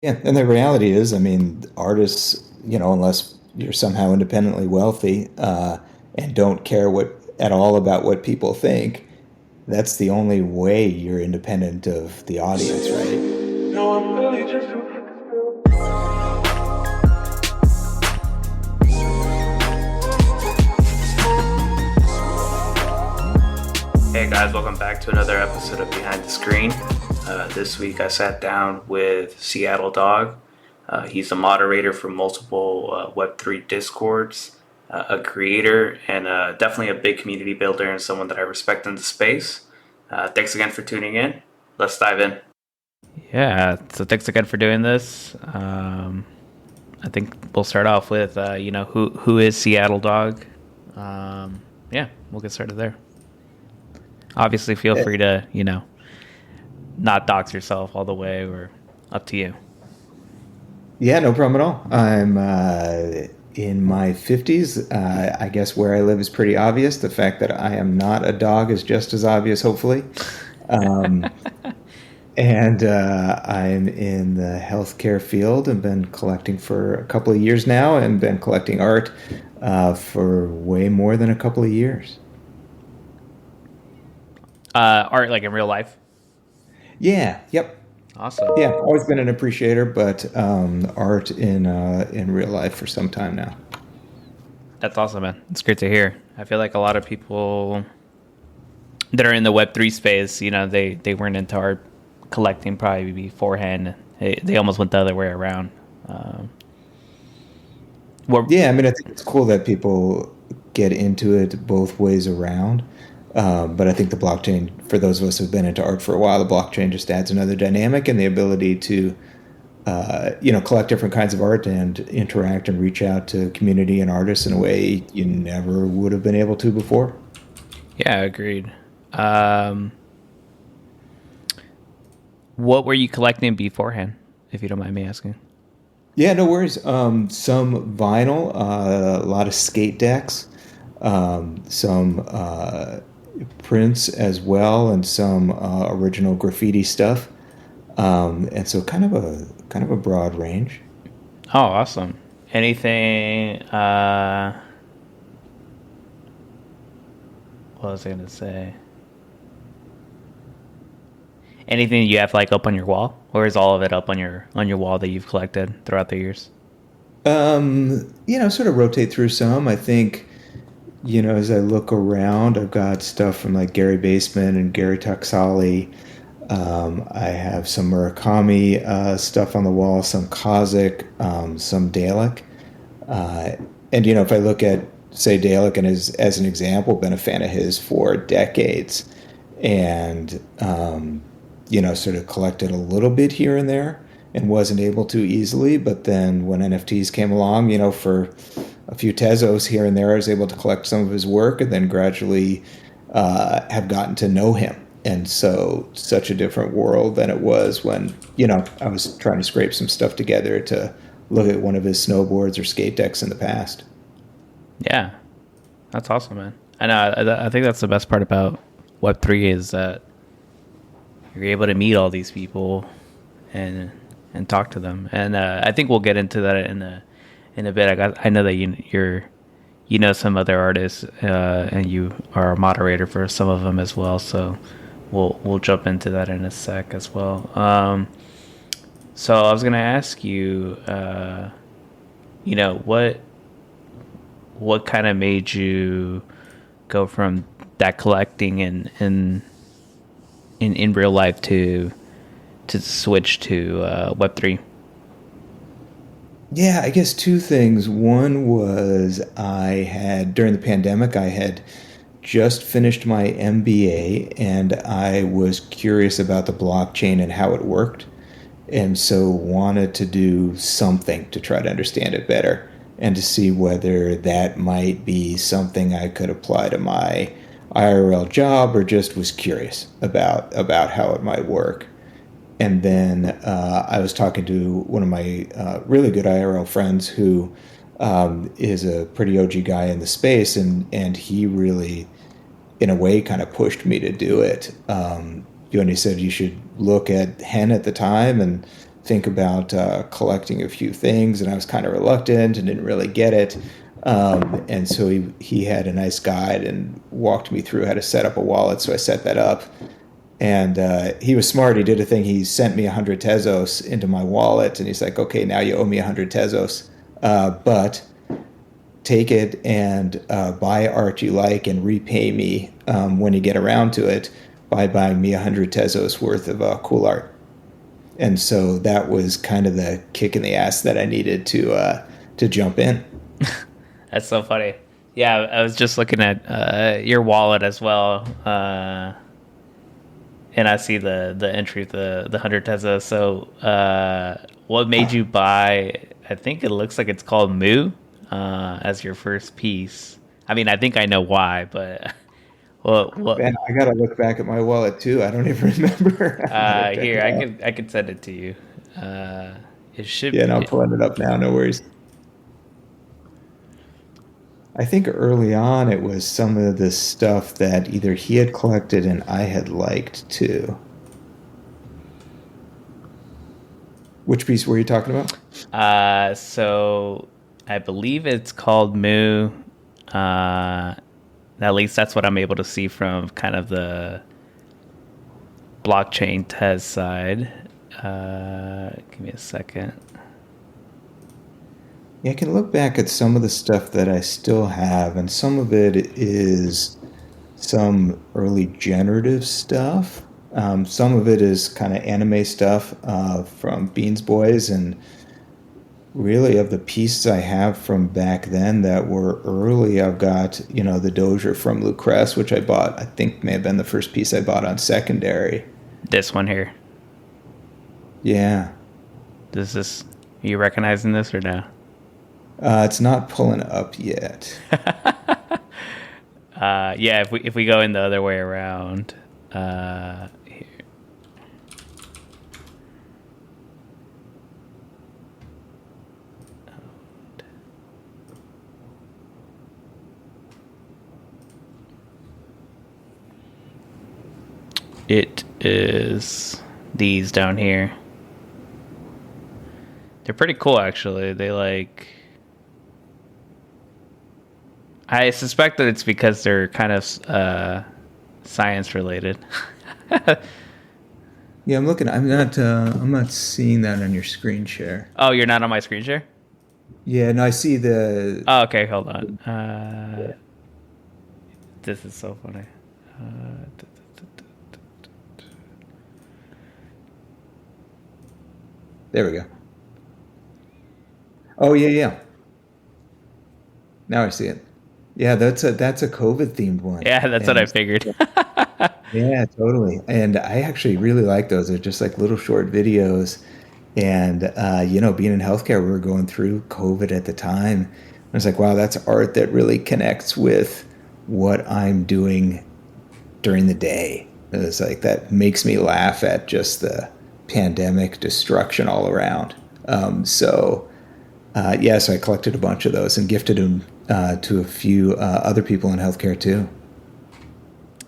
Yeah, and the reality is, I mean, artists, unless you're somehow independently wealthy and don't care what at all about what people think, that's the only way you're independent of the audience, right? No, I'm really just Hey guys, welcome back to another episode of Behind the Screen. This week I sat down with Seattledog. He's a moderator for multiple Web3 discords, a creator, and definitely a big community builder and someone that I respect in the space. Thanks again for tuning in. Let's dive in. Yeah, so thanks again for doing this. I think we'll start off with who is Seattle Dog. Yeah, we'll get started there. Obviously, feel Eh, free to not dox yourself all the way, or up to you. Yeah, no problem at all. I'm in my 50s. I guess where I live is pretty obvious. The fact that I am not a dog is just as obvious, hopefully. Um, and I'm in the healthcare field and been collecting for a couple of years now and been collecting art for way more than a couple of years. Art like in real life. Yeah, yep. Awesome. Yeah, always been an appreciator, but art in real life for some time now. That's awesome, man. It's great to hear. I feel like a lot of people that are in the Web3 space, they weren't into art collecting probably beforehand. They almost went the other way around. Um, what Yeah, I mean, I think it's cool that people get into it both ways around. But I think the blockchain, for those of us who've been into art for a while, the blockchain just adds another dynamic and the ability to, collect different kinds of art and interact and reach out to community and artists in a way you never would have been able to before. Yeah, agreed. Um, what were you collecting beforehand, if you don't mind me asking? Yeah, no worries. Some vinyl, a lot of skate decks, some prints as well, and some original graffiti stuff. And so kind of a broad range. Oh, awesome. Anything? What was I gonna say? Anything you have like up on your wall, or is all of it up on your wall that you've collected throughout the years? Sort of rotate through some. I think, as I look around, I've got stuff from like Gary Baseman and Gary Taksali. I have some Murakami stuff on the wall, some Kazakh, some Dalek. Uh, and if I look at say Dalek and as an example, been a fan of his for decades, and sort of collected a little bit here and there, and wasn't able to easily. But then when NFTs came along, for a few Tezos here and there, I was able to collect some of his work, and then gradually have gotten to know him. And so, such a different world than it was when I was trying to scrape some stuff together to look at one of his snowboards or skate decks in the past. Yeah, that's awesome, man. I know. I think that's the best part about Web3 is that you're able to meet all these people and talk to them. And I think we'll get into that in a bit. I know that you know some other artists and you are a moderator for some of them as well. So we'll jump into that in a sec as well. So I was gonna ask you, what kind of made you go from that collecting in real life to switch to Web3? Yeah, I guess two things. One was during the pandemic, I had just finished my MBA and I was curious about the blockchain and how it worked. And so wanted to do something to try to understand it better and to see whether that might be something I could apply to my IRL job or just was curious about how it might work. And then I was talking to one of my really good IRL friends who is a pretty OG guy in the space, and he really, in a way, kind of pushed me to do it. And he said you should look at Hen at the time and think about collecting a few things, and I was kind of reluctant and didn't really get it. And so he had a nice guide and walked me through how to set up a wallet. So I set that up, and he was smart. He did a thing. He sent me 100 tezos into my wallet, and he's like, "Okay, now you owe me 100 tezos, but take it and buy art you like and repay me when you get around to it by buying me 100 tezos worth of cool art." And so that was kind of the kick in the ass that I needed to jump in. That's so funny. Yeah, I was just looking at your wallet as well, and I see the entry, the 100 tezos. So, what made you buy? I think it looks like it's called Moo as your first piece. I mean, I think I know why, but what? Man, I gotta look back at my wallet too. I don't even remember. Here, I could send it to you. It should. Yeah, no, I'm pulling it up now. No worries. I think early on it was some of the stuff that either he had collected and I had liked too. Which piece were you talking about? So I believe it's called Moo. At least that's what I'm able to see from kind of the blockchain test side. Give me a second. Yeah, I can look back at some of the stuff that I still have, and some of it is some early generative stuff. Some of it is kind of anime stuff from Beans Boys, and really of the pieces I have from back then that were early, I've got, the Dozier from Lucrece, which I bought, I think may have been the first piece I bought on secondary. This one here. Yeah. Are you recognizing this or no? It's not pulling up yet. Yeah, if we go in the other way around, here. It is these down here. They're pretty cool, actually. I suspect that it's because they're kind of science related. Yeah, I'm looking. I'm not seeing that on your screen share. Oh, you're not on my screen share? Yeah, no, I see the. Oh, okay, hold on. This is so funny. There we go. Oh yeah. Now I see it. Yeah, that's a COVID themed one. Yeah, that's what I figured. Yeah, totally. And I actually really like those. They're just like little short videos. And being in healthcare, we were going through COVID at the time. I was like, wow, that's art that really connects with what I'm doing during the day. It's like that makes me laugh at just the pandemic destruction all around. So I collected a bunch of those and gifted them to a few other people in healthcare too.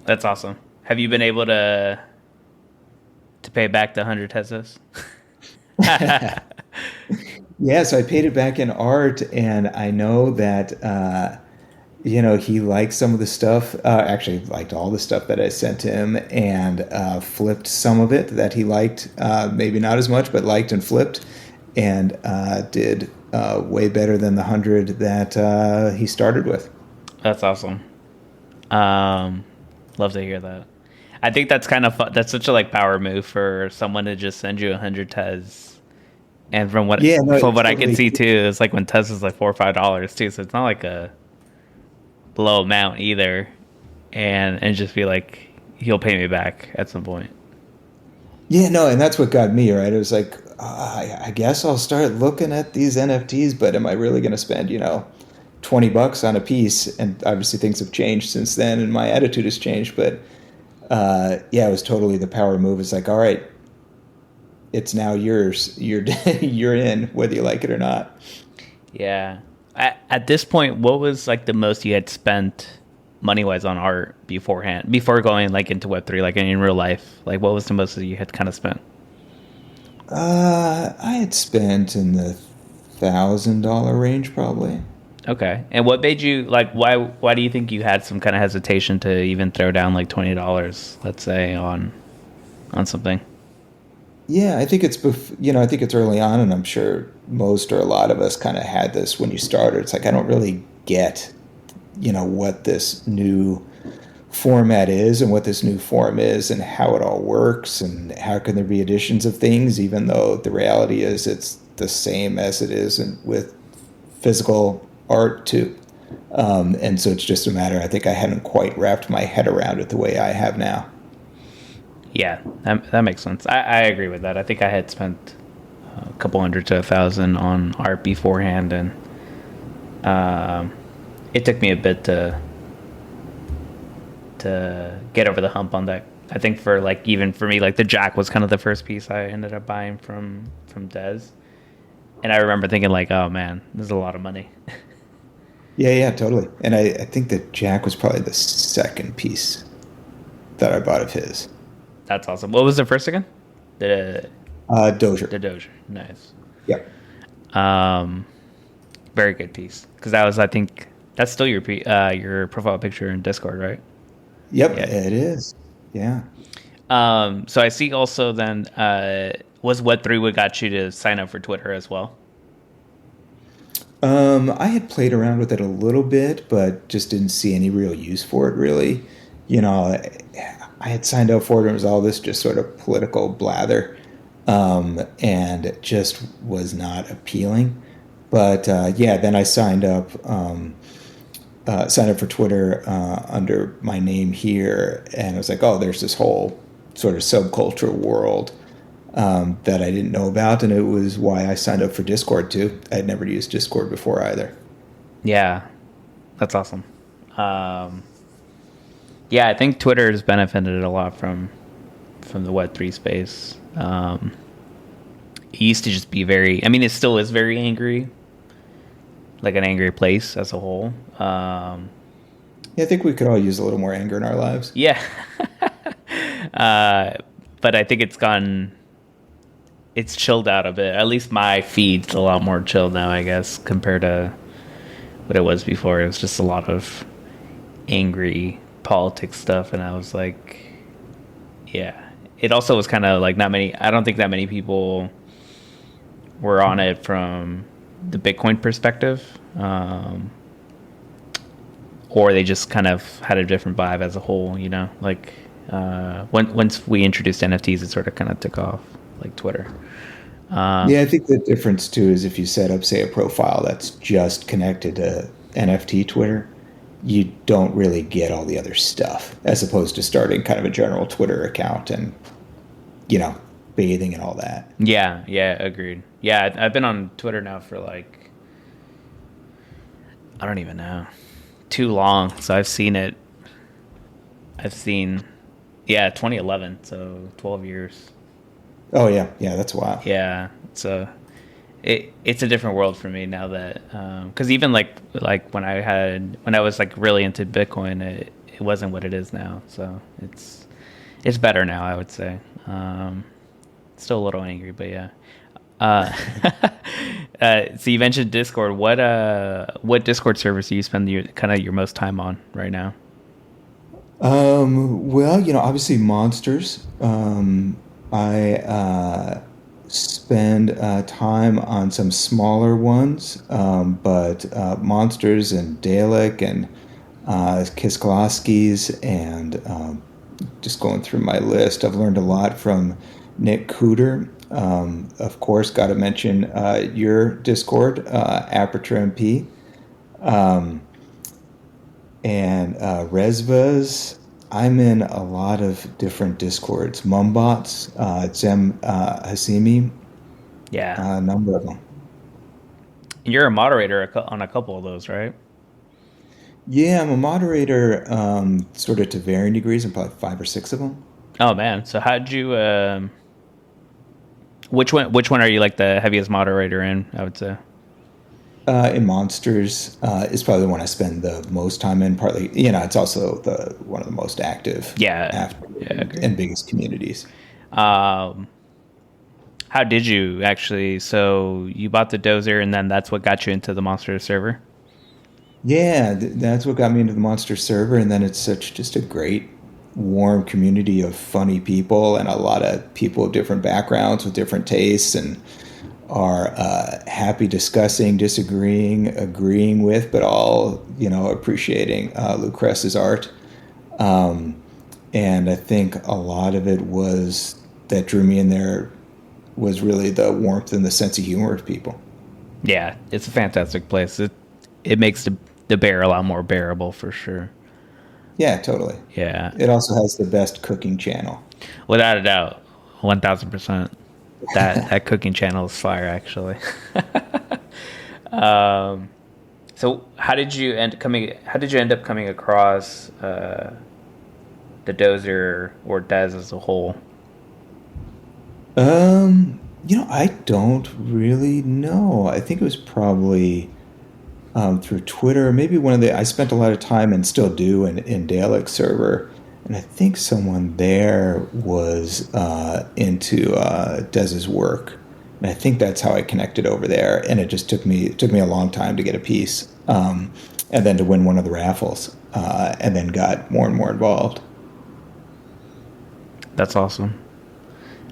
That's awesome. Have you been able to pay back the 100 tezos? Yeah, so I paid it back in art, and I know that he liked some of the stuff. Actually, liked all the stuff that I sent him, and flipped some of it that he liked. Maybe not as much, but liked and flipped, and did way better than the 100 that he started with. That's awesome. Love to hear that. I think that's kind of fun. That's such a power move for someone to just send you 100 tez. And from what I can see too, it's like when tez is like $4 or $5 too, so it's not like a low amount either. And just be like, he'll pay me back at some point. Yeah, no, and that's what got me, right? It was like, I guess I'll start looking at these NFTs, but am I really going to spend, $20 on a piece? And obviously things have changed since then, and my attitude has changed. But it was totally the power move. It's like, all right, it's now yours. You're in, whether you like it or not. Yeah. At this point, what was the most you had spent money-wise on art before going into Web3, in real life? What was the most that you had kind of spent? I had spent in the $1,000 range probably. Okay. And what made you like? Why do you think you had some kind of hesitation to even throw down like $20, let's say, on something? Yeah, I think I think it's early on, and I'm sure most or a lot of us kind of had this when you started. It's like I don't really get, what this new format is and what this new form is and how it all works and how can there be additions of things, even though the reality is it's the same as it is with physical art too. And so it's just a matter. I think I hadn't quite wrapped my head around it the way I have now. Yeah, that makes sense. I agree with that. I think I had spent a couple hundred to 1,000 on art beforehand, and it took me a bit to get over the hump on that. I think for like even for me, like the Jack was kind of the first piece I ended up buying from Des, and I remember thinking like, oh man, this is a lot of money. Yeah, yeah, totally. And I think that Jack was probably the second piece that I bought of his. That's awesome. What was the first again? The Dozier. the Doge. Nice. Yep. Um, very good piece because that was I think that's still your profile picture in Discord, right? Yep, Yeah. it is. Yeah. So I see also then was Web3 what got you to sign up for Twitter as well? I had played around with it a little bit, but just didn't see any real use for it, really. You know, I had signed up for it, and it was all this just sort of political blather, and it just was not appealing. But yeah, then I signed up for Twitter under my name here, and I was like, oh, there's this whole sort of subculture world that I didn't know about, and it was why I signed up for Discord too. I'd never used Discord before either. Yeah, that's awesome. Um, yeah, I think Twitter has benefited a lot from the Web3 space. It used to just be very. I mean, it still is very angry, like an angry place as a whole. Yeah, I think we could all use a little more anger in our lives. Yeah, uh, but I think it's chilled out a bit. At least my feed's a lot more chilled now, I guess, compared to what it was before. It was just a lot of angry politics stuff, and I was like, yeah. It also was kind of like not many. I don't think that many people were on it from the Bitcoin perspective, or they just kind of had a different vibe as a whole. You know, like once we introduced NFTs, it sort of kind of took off, like Twitter. Yeah, I think the difference too is if you set up, say, a profile that's just connected to NFT Twitter, you don't really get all the other stuff, as opposed to starting kind of a general Twitter account and, you know, bathing and all that. Yeah, yeah, agreed. Yeah, I've been on Twitter now for like I don't even know, too long. So I've seen it. I've seen, yeah, 2011, so 12 years. Oh yeah, yeah, that's wild. Yeah, so it's a different world for me now that because even like when I was like really into Bitcoin, it wasn't what it is now. So it's better now, I would say. Still a little angry, but yeah. Uh, so you mentioned Discord. What Discord service do you spend your most time on right now? Well, obviously monsters. I spend time on some smaller ones, but monsters and Dalek and Kiskalaskis and just going through my list, I've learned a lot from Nick Cooter. Of course, got to mention your Discord, Aperture MP, um, and Resvas. I'm in a lot of different Discords. Mumbots, Zem Hasimi, Yeah, a number of them. you're a moderator on a couple of those, right? Yeah, I'm a moderator, sort of to varying degrees, and probably five or six of them. Oh man, so how'd you? Which one are you like the heaviest moderator in? I would say. In Monsters is probably the one I spend the most time in. Partly, it's also the one of the most active Yeah, after yeah, agreed. and biggest communities. Um, How did you actually? So you bought the dozer, and then that's what got you into the Monster server. Yeah, that's what got me into the Monster server, and then it's such just a great, warm community of funny people and a lot of people of different backgrounds with different tastes and are happy discussing, disagreeing, agreeing with, but all appreciating Lucrez's art. Um, and I think a lot of it was that drew me in there was really the warmth and the sense of humor of people. Yeah, it's a fantastic place. It makes the bear a lot more bearable for sure. Yeah, totally. Yeah, It also has the best cooking channel. without a doubt, 1,000%. That cooking channel is fire, actually. um, so how did you end coming? How did you end up coming across the dozer or Dez as a whole? I don't really know. I think it was probably through Twitter. Maybe I spent a lot of time and still do in Dalek server. And I think someone there was into Dez's work. And I think that's how I connected over there. And it took me a long time to get a piece. And then to win one of the raffles. And then got more and more involved. That's awesome.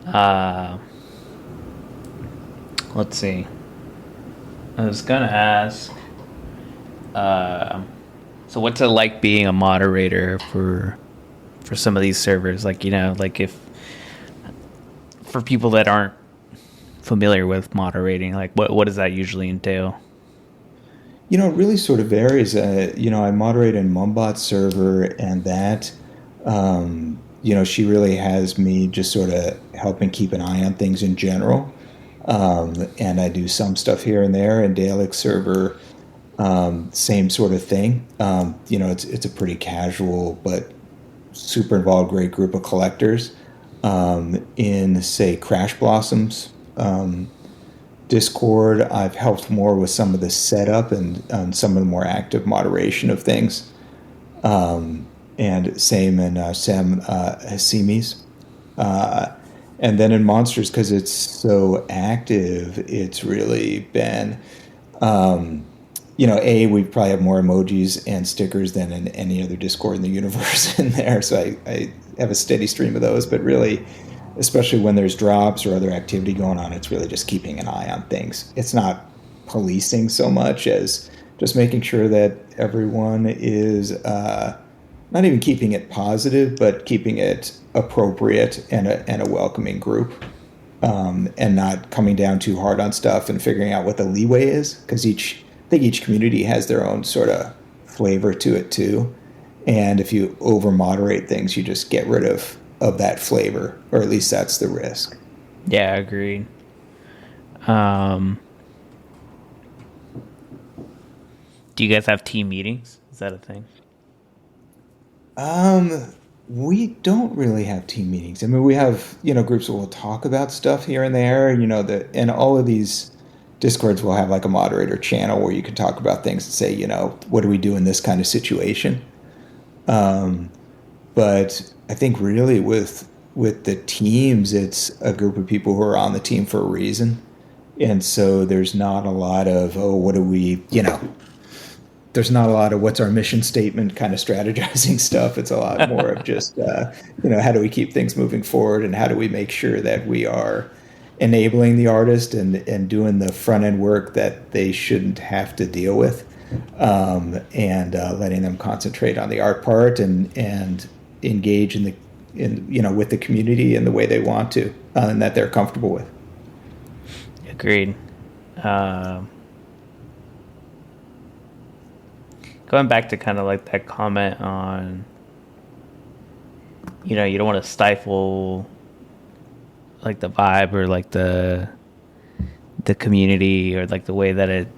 Uh, let's see. I was gonna ask. So what's it like being a moderator for some of these servers? Like like if for people that aren't familiar with moderating, like what does that usually entail? It really sort of varies. I moderate in Mumbot's server, and that, she really has me just sort of helping keep an eye on things in general. And I do some stuff here and there. In Dalek server, same sort of thing. It's a pretty casual but super involved, great group of collectors. In say Crash Blossoms Discord, I've helped more with some of the setup and some of the more active moderation of things. And same in Sam Hassimi's. And then in Monsters, because it's so active, it's really been, we probably have more emojis and stickers than in any other Discord in the universe in there. So I have a steady stream of those, but really, especially when there's drops or other activity going on, it's really just keeping an eye on things. It's not policing so much as just making sure that everyone is not even keeping it positive, but keeping it appropriate and a welcoming group, and not coming down too hard on stuff and figuring out what the leeway is, because I think each community has their own sort of flavor to it too. And if you over moderate things, you just get rid of that flavor, or at least that's the risk. Yeah, agreed. Do you guys have team meetings? Is that a thing? We don't really have team meetings. I mean, we have, groups that will talk about stuff here and there, and all of these Discords will have like a moderator channel where you can talk about things and say, what do we do in this kind of situation? But I think really with the teams, it's a group of people who are on the team for a reason. And so there's not a lot of, oh, what do we, there's not a lot of what's our mission statement kind of strategizing stuff. It's a lot more of just, how do we keep things moving forward, and how do we make sure that we are enabling the artist and doing the front end work that they shouldn't have to deal with, and letting them concentrate on the art part and engage with the community in the way they want to, and that they're comfortable with. Agreed. Going back to kind of like that comment on, you don't want to stifle like the vibe or like the community or like the way that it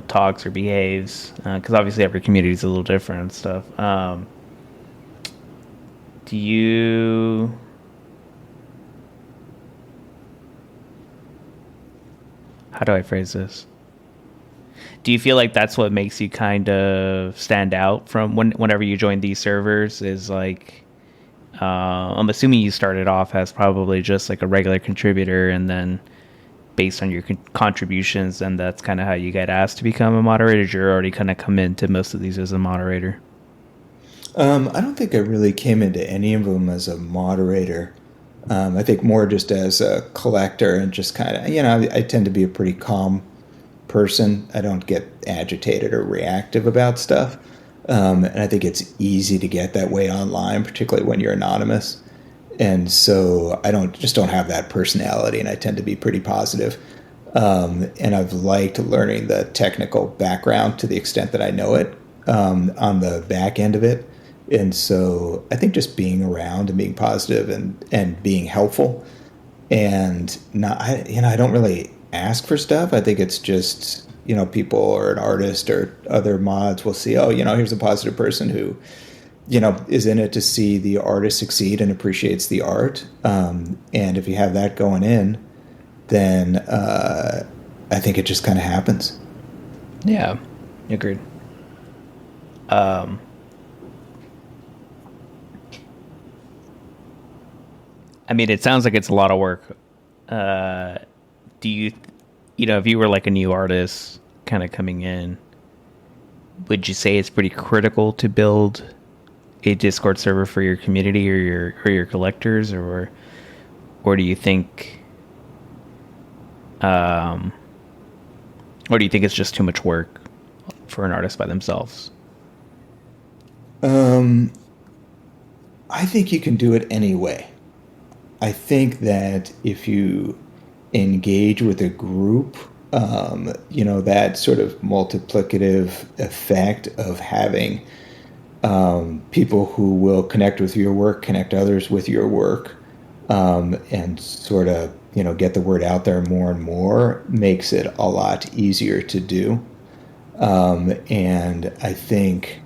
talks or behaves, because obviously every community is a little different and stuff. Do you how do I phrase this? Do you feel like that's what makes you kind of stand out from whenever you join these servers? Is like, I'm assuming you started off as probably just like a regular contributor, and then based on your contributions, and that's kind of how you get asked to become a moderator? You're already kind of come into most of these as a moderator. I don't think I really came into any of them as a moderator. I think more just as a collector and just kind of, I tend to be a pretty calm person. I don't get agitated or reactive about stuff. And I think it's easy to get that way online, particularly when you're anonymous. And so I don't have that personality, and I tend to be pretty positive. And I've liked learning the technical background to the extent that I know it on the back end of it. And so I think just being around and being positive and being helpful and not, I don't really ask for stuff. I think it's just, people or an artist or other mods will see, oh, here's a positive person who, is in it to see the artist succeed and appreciates the art. And if you have that going in, then I think it just kind of happens. Yeah, agreed. I mean, it sounds like it's a lot of work. Do you, if you were like a new artist kind of coming in, would you say it's pretty critical to build a Discord server for your community or your collectors, or do you think, or do you think it's just too much work for an artist by themselves? I think you can do it anyway. I think that if you engage with a group, that sort of multiplicative effect of having people who will connect with your work, connect others with your work, and sort of, get the word out there more and more makes it a lot easier to do. And I think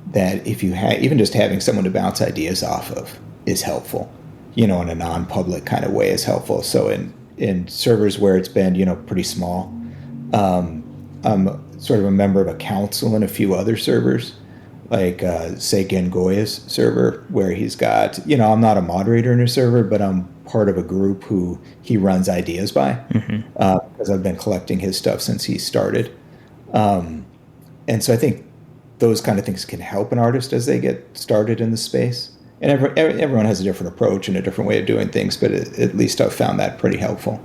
that if you even just having someone to bounce ideas off of is helpful. In a non-public kind of way is helpful. So in servers where it's been, pretty small, I'm sort of a member of a council in a few other servers, like say Gengoya's server, where he's got, I'm not a moderator in a server, but I'm part of a group who he runs ideas by, because I've been collecting his stuff since he started. And so I think those kind of things can help an artist as they get started in the space. And everyone has a different approach and a different way of doing things, but at least I've found that pretty helpful.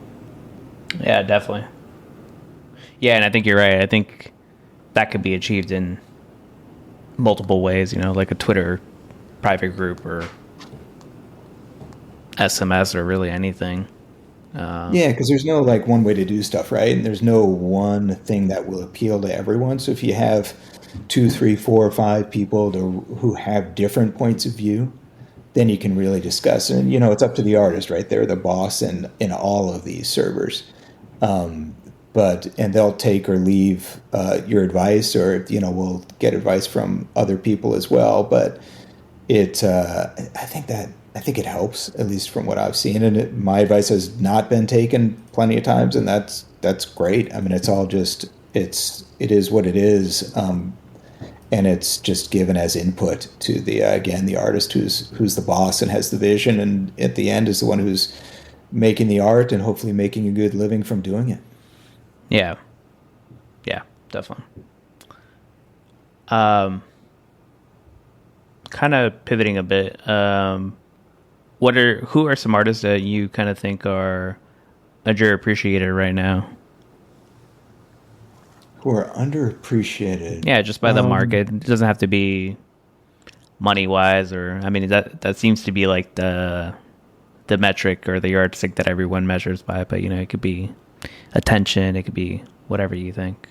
Yeah, definitely. Yeah, and I think you're right. I think that could be achieved in multiple ways, like a Twitter private group or SMS or really anything. Yeah, because there's no one way to do stuff, right? And there's no one thing that will appeal to everyone. So if you have 2, 3, 4, or 5 people who have different points of view, then you can really discuss. And, it's up to the artist, right? They're the boss in all of these servers. And they'll take or leave your advice, or, we'll get advice from other people as well. But I think it helps, at least from what I've seen. And my advice has not been taken plenty of times, and that's great. I mean, it's all just, it is what it is. And it's just given as input to the artist who's the boss and has the vision, and at the end is the one who's making the art and hopefully making a good living from doing it. Yeah, definitely. Kind of pivoting a bit. Who are some artists that you kind of think are underappreciated right now? Who are underappreciated? Yeah, just by the market. It doesn't have to be money wise, or I mean that seems to be like the metric or the yardstick that everyone measures by. But it could be attention. It could be whatever you think.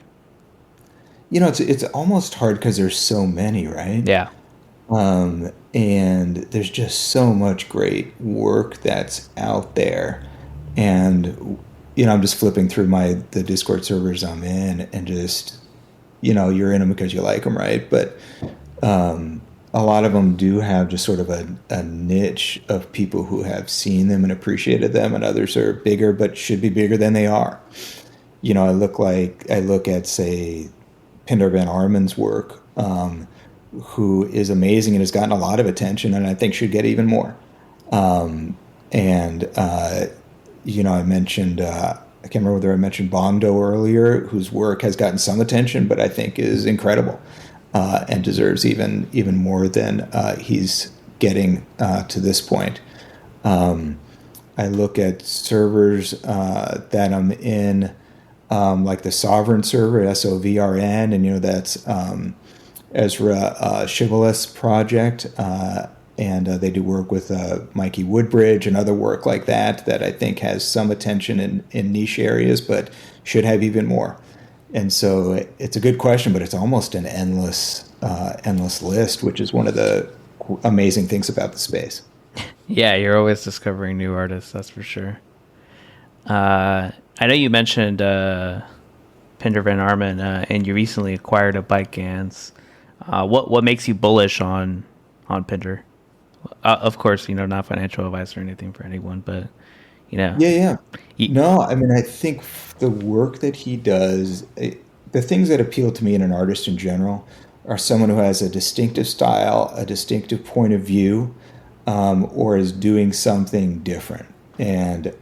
It's almost hard because there's so many, right? Yeah. And there's just so much great work that's out there, and I'm just flipping through the Discord servers I'm in, and just, you're in them because you like them, right? But a lot of them do have just sort of a niche of people who have seen them and appreciated them, and others are bigger but should be bigger than they are. I look at, say, Pindar Van Armen's work, who is amazing and has gotten a lot of attention, and I think should get even more. I mentioned I can't remember whether I mentioned Bondo earlier, whose work has gotten some attention, but I think is incredible and deserves even more than he's getting to this point. I look at servers that I'm in, like the Sovereign server, SOVRN, and that's Ezra Shibboleth's project, and they do work with Mikey Woodbridge and other work like that I think has some attention in niche areas, but should have even more. And so it's a good question, but it's almost an endless list, which is one of the amazing things about the space. Yeah, you're always discovering new artists, that's for sure. I know you mentioned Pinder Van Arman, and you recently acquired a ByteGans. What makes you bullish on Pinder? Of course, not financial advice or anything for anyone, but Yeah, yeah. you, No, I mean, I think the work that he does, the things that appeal to me in an artist in general are someone who has a distinctive style, a distinctive point of view, or is doing something different. And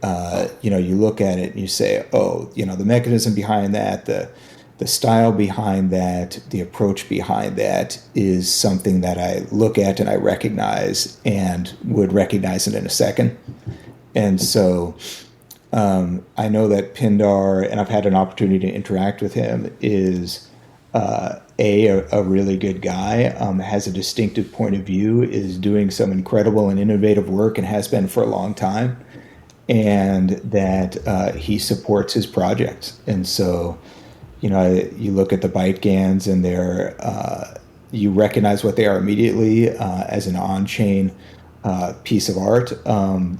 you look at it and you say, oh, the mechanism behind that, the style behind that, the approach behind that is something that I look at and I recognize and would recognize it in a second. And so I know that Pindar, and I've had an opportunity to interact with him, is a really good guy, has a distinctive point of view, is doing some incredible and innovative work and has been for a long time, and that he supports his projects. And so, you look at the ByteGans and you recognize what they are immediately as an on-chain piece of art.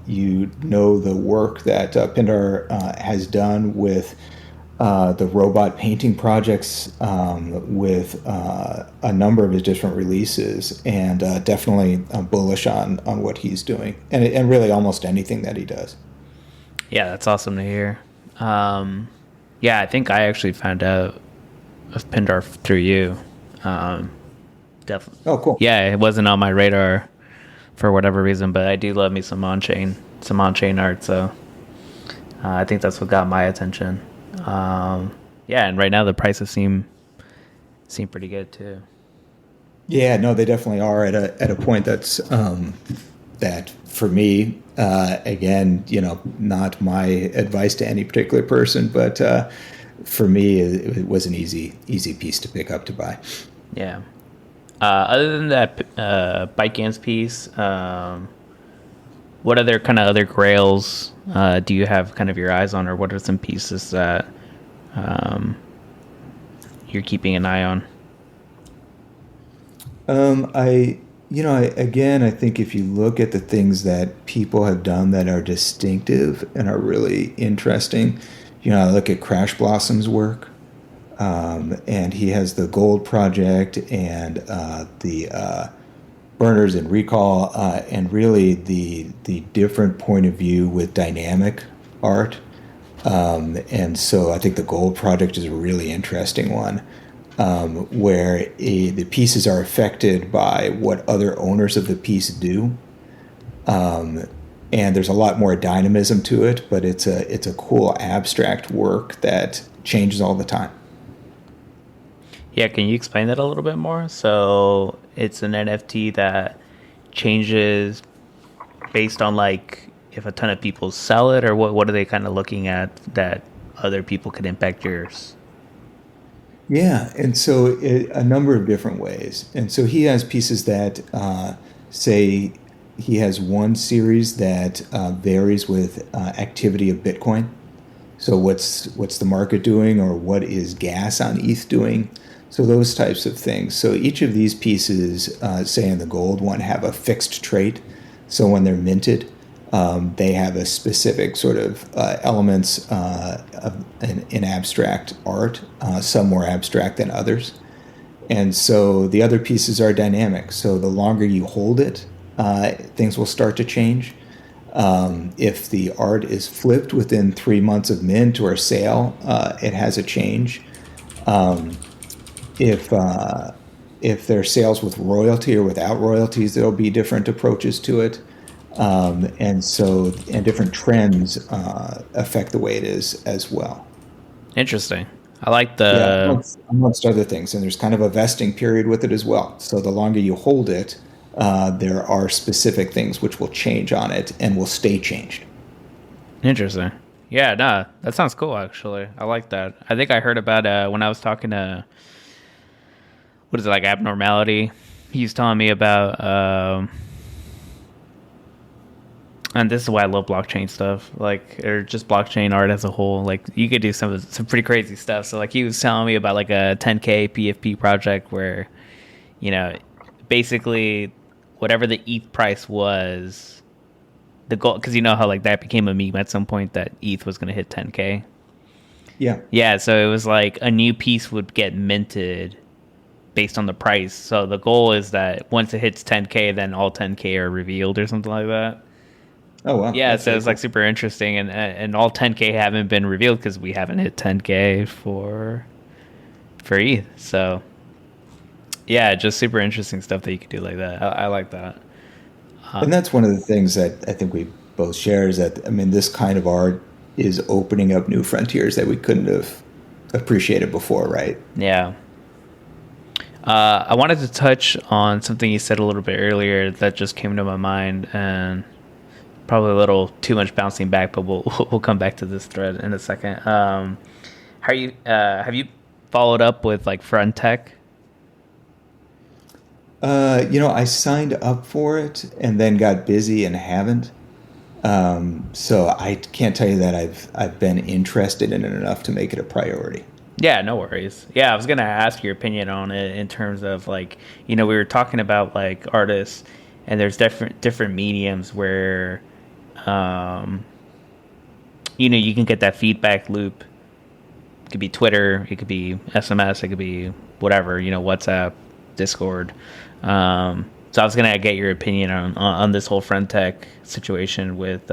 You know the work that Pindar has done with the robot painting projects, with a number of his different releases, and definitely bullish on what he's doing, and really almost anything that he does. yeah, that's awesome to hear. Yeah, I think I actually found out of Pindar through you. Definitely. Oh, cool. Yeah, it wasn't on my radar for whatever reason, but I do love me some on chain art. So I think that's what got my attention. Yeah, and right now the prices seem pretty good too. Yeah, no, they definitely are at a point that's that for me, again, not my advice to any particular person, but for me, it was an easy piece to pick up to buy. Yeah. Other than that ByteGans piece, what other kind of other grails do you have kind of your eyes on, or what are some pieces that you're keeping an eye on? I think if you look at the things that people have done that are distinctive and are really interesting, I look at Crash Blossom's work, and he has the Gold Project and the Burners and Recall, and really the different point of view with dynamic art. And so I think the Gold Project is a really interesting one, where the pieces are affected by what other owners of the piece do. And there's a lot more dynamism to it, but it's a cool abstract work that changes all the time. Yeah, can you explain that a little bit more? So it's an NFT that changes based on like if a ton of people sell it, or what are they kind of looking at that other people could impact yours? Yeah, and so a number of different ways. And so he has pieces that say he has one series that varies with activity of Bitcoin. So what's the market doing, or what is gas on ETH doing? So those types of things. So each of these pieces, say in the gold one, have a fixed trait. So when they're minted, they have a specific sort of elements in abstract art, some more abstract than others. And so the other pieces are dynamic. So the longer you hold it, things will start to change. If the art is flipped within 3 months of mint or sale, it has a change. If there are sales with royalty or without royalties, there'll be different approaches to it. And different trends affect the way it is as well. Interesting. I like Yeah, the amongst other things. And there's kind of a vesting period with it as well. So the longer you hold it, there are specific things which will change on it and will stay changed. interesting. Yeah, no, that sounds cool. Actually, I like that. I think I heard about when I was talking to what is it like abnormality. He was telling me about and this is why I love blockchain stuff, like or just blockchain art as a whole. Like you could do some pretty crazy stuff. So like he was telling me about like a 10K PFP project where you know basically whatever the ETH price was, the goal because you know how like that became a meme at some point that ETH was going to hit 10K. Yeah. Yeah, so it was like a new piece would get minted based on the price. So the goal is that once it hits 10K, then all 10K are revealed or something like that. Oh, wow. Yeah, That's so very it's like cool. super interesting, and all 10K haven't been revealed because we haven't hit 10K for ETH. So yeah, just super interesting stuff that you could do like that. I like that. And that's one of the things that I think we both share is that, I mean, this kind of art is opening up new frontiers that we couldn't have appreciated before, right? Yeah. I wanted to touch on something you said a little bit earlier that just came to my mind, and probably a little too much bouncing back, but we'll come back to this thread in a second. How are you? Have you followed up with like Front Tech? I signed up for it and then got busy and haven't. So I can't tell you that I've been interested in it enough to make it a priority. Yeah, no worries. Yeah, I was gonna ask your opinion on it in terms of like we were talking about like artists, and there's different mediums where, um, you can get that feedback loop. It could be Twitter, it could be SMS, it could be whatever, WhatsApp, Discord. So I was gonna get your opinion on this whole Friend Tech situation with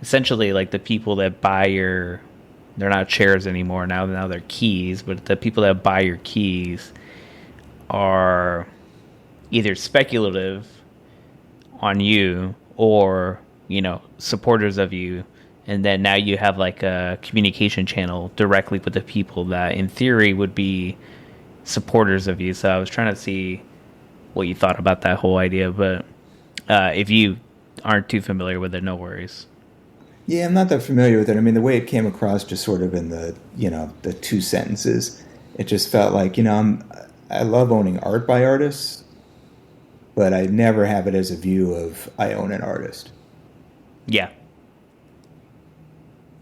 essentially like the people that buy your, they're not shares anymore now they're keys, but the people that buy your keys are either speculative on you or supporters of you, and then now you have like a communication channel directly with the people that in theory would be supporters of you. So I was trying to see what you thought about that whole idea, but if you aren't too familiar with it, no worries. Yeah, I'm not that familiar with it. I mean, the way it came across just sort of in the two sentences, it just felt like, I love owning art by artists, but I never have it as a view of I own an artist. Yeah.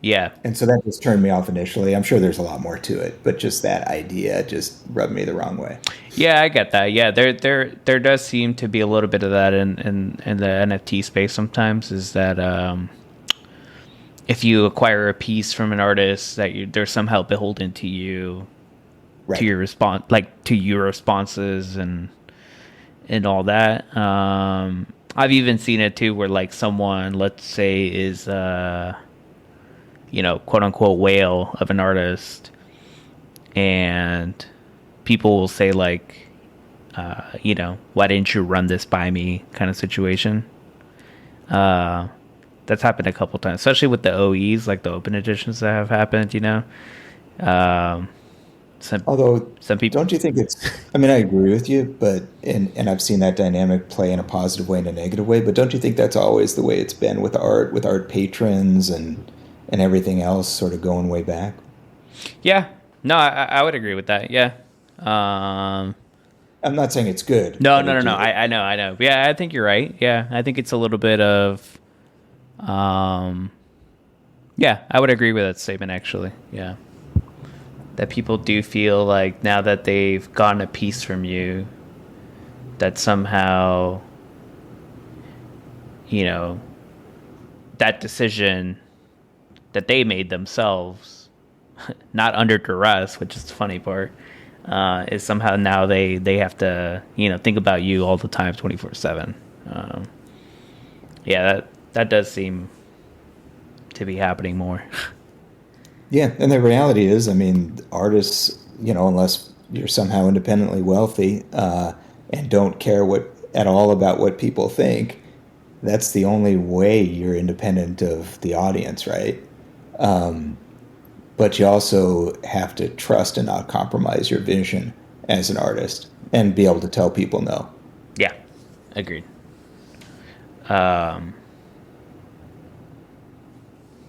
Yeah. And so that just turned me off initially. I'm sure there's a lot more to it, but just that idea just rubbed me the wrong way. Yeah, I get that. Yeah, there does seem to be a little bit of that in the NFT space sometimes, is that if you acquire a piece from an artist that they're somehow beholden to you, to Right. your response, like to your responses and all that. I've even seen it too where like someone, let's say, is quote unquote whale of an artist, and people will say like, why didn't you run this by me, kind of situation. That's happened a couple times, especially with the OEs, like the open editions that have happened. Um, some Although, some people, don't you think I mean, I agree with you, but, and I've seen that dynamic play in a positive way and a negative way, but don't you think that's always the way it's been with art patrons and everything else sort of going way back? yeah, no, I would agree with that. Yeah. Um, I'm not saying it's good, no, but no, no, it, no. it I know. Yeah, I think you're right. Yeah, I think it's a little bit of, um, yeah, I would agree with that statement actually. Yeah. That people do feel like now that they've gotten a piece from you, that somehow, you know, that decision that they made themselves, not under duress, which is the funny part, is somehow now they have to, think about you all the time, 24/7. Yeah, that does seem to be happening more. Yeah, and the reality is, I mean, artists, unless you're somehow independently wealthy and don't care what at all about what people think, that's the only way you're independent of the audience, right? But you also have to trust and not compromise your vision as an artist and be able to tell people no. Yeah, agreed. Um,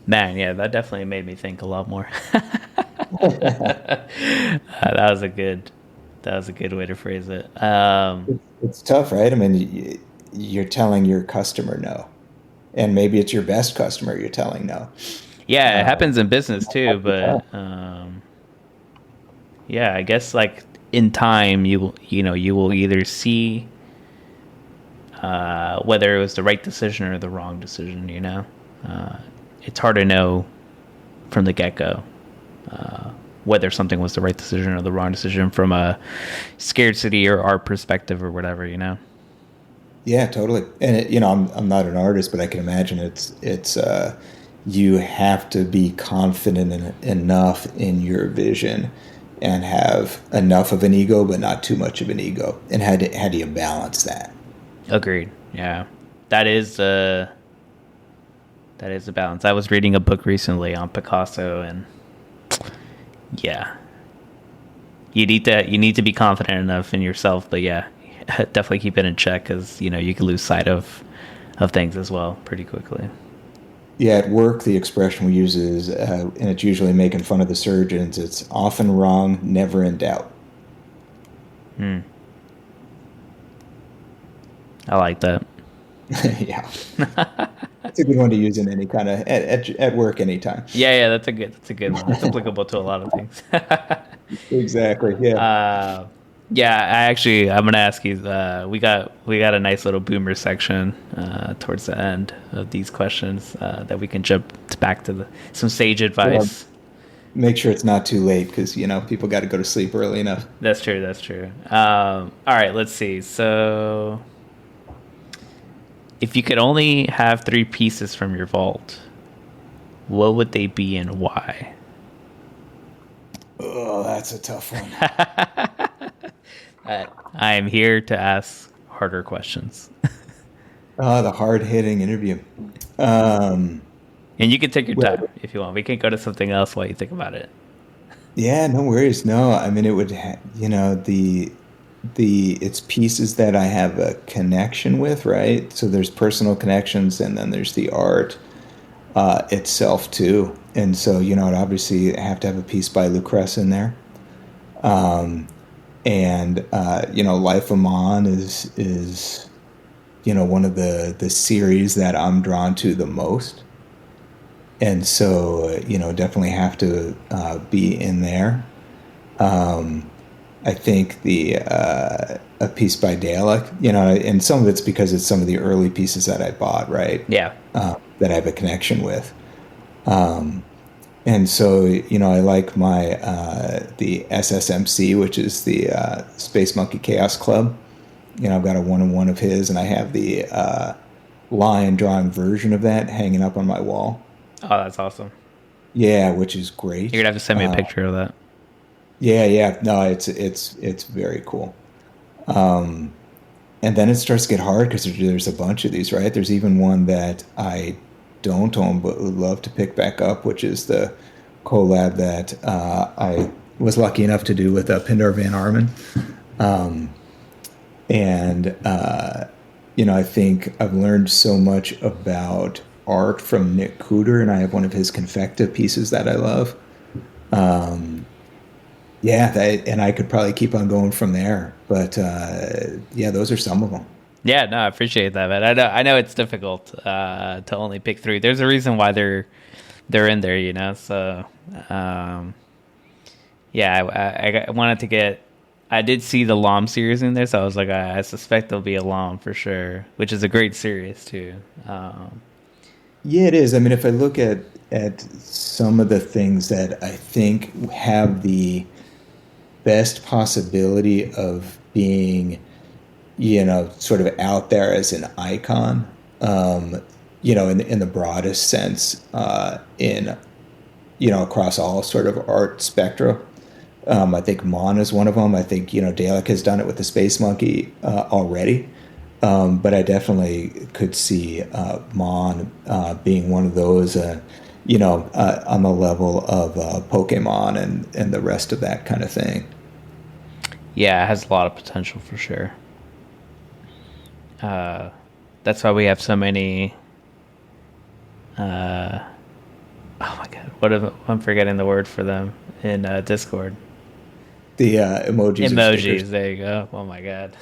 Man, yeah, that definitely made me think a lot more. That was a good way to phrase it. It's tough, right? I mean, you're telling your customer no, and maybe it's your best customer you're telling no. Yeah, it Uh, happens in business too, but tough. yeah, I guess like in time you will either see whether it was the right decision or the wrong decision. Uh, it's hard to know from the get go whether something was the right decision or the wrong decision from a scarcity or art perspective or whatever. Yeah, totally. And I'm not an artist, but I can imagine it's you have to be confident enough in your vision and have enough of an ego, but not too much of an ego. And how do you balance that? Agreed. Yeah, that is that is a balance. I was reading a book recently on Picasso, and yeah, you need to be confident enough in yourself, but yeah, definitely keep it in check because you can lose sight of things as well pretty quickly. Yeah, at work, the expression we use is, and it's usually making fun of the surgeons. It's often wrong, never in doubt. Hmm. I like that. Yeah, it's a good one to use in any kind of at work anytime. Yeah, that's a good one. That's applicable to a lot of things. Exactly. Yeah. uh, yeah, I'm gonna ask you. We got a nice little boomer section towards the end of these questions that we can jump back to some sage Well, advice. make sure it's not too late because people got to go to sleep early enough. That's true. That's true. All right, let's see. So, if you could only have three pieces from your vault, what would they be and why? Oh, that's a tough one. I am here to ask harder questions. Oh, the hard hitting interview. Um, And you can take your well, time if you want. We can go to something else while you think about it. yeah, no worries. No, I mean it would, the it's pieces that I have a connection with, right? So there's personal connections, and then there's the art itself too. And so I'd obviously have to have a piece by Lucrece in there. Um, and Life of Mon is one of the series that I'm drawn to the most, and so definitely have to be in there. Um, I think the a piece by Dalek, and some of it's because it's some of the early pieces that I bought, right? Yeah. That I have a connection with. Um, and so, I like my the SSMC, which is the Space Monkey Chaos Club. I've got a one-on-one of his, and I have the line drawing version of that hanging up on my wall. Oh, that's awesome. Yeah, which is You're great. gonna have to send me a picture of that. Yeah, yeah. No, it's very cool. Um, and then it starts to get hard because there's a bunch of these, right? There's even one that I don't own but would love to pick back up, which is the collab that I was lucky enough to do with Pindar Van Arman. Um, and I think I've learned so much about art from Nick Cooter, and I have one of his Confecta pieces that I love. Um, yeah, and I could probably keep on going from there, but yeah, those are some of them. Yeah, no, I appreciate that, man. I know it's difficult to only pick three. There's a reason why they're in there. So, um, yeah, I wanted to get. I did see the Lom series in there, so I was like, I suspect there'll be a Lom for sure, which is a great series too. Yeah, it is. I mean, if I look at some of the things that I think have the best possibility of being, sort of out there as an icon, in the broadest sense, in across all sort of art spectra. I think Mon is one of them. I think Dalek has done it with the Space Monkey already. But I definitely could see Mon being one of those, on the level of Pokemon and the rest of that kind of thing. Yeah, it has a lot of potential for sure. Uh, that's why we have so many. Uh, oh my god, I'm forgetting the word for them in Discord. The emojis or stickers. Emojis. There you go. Oh my god.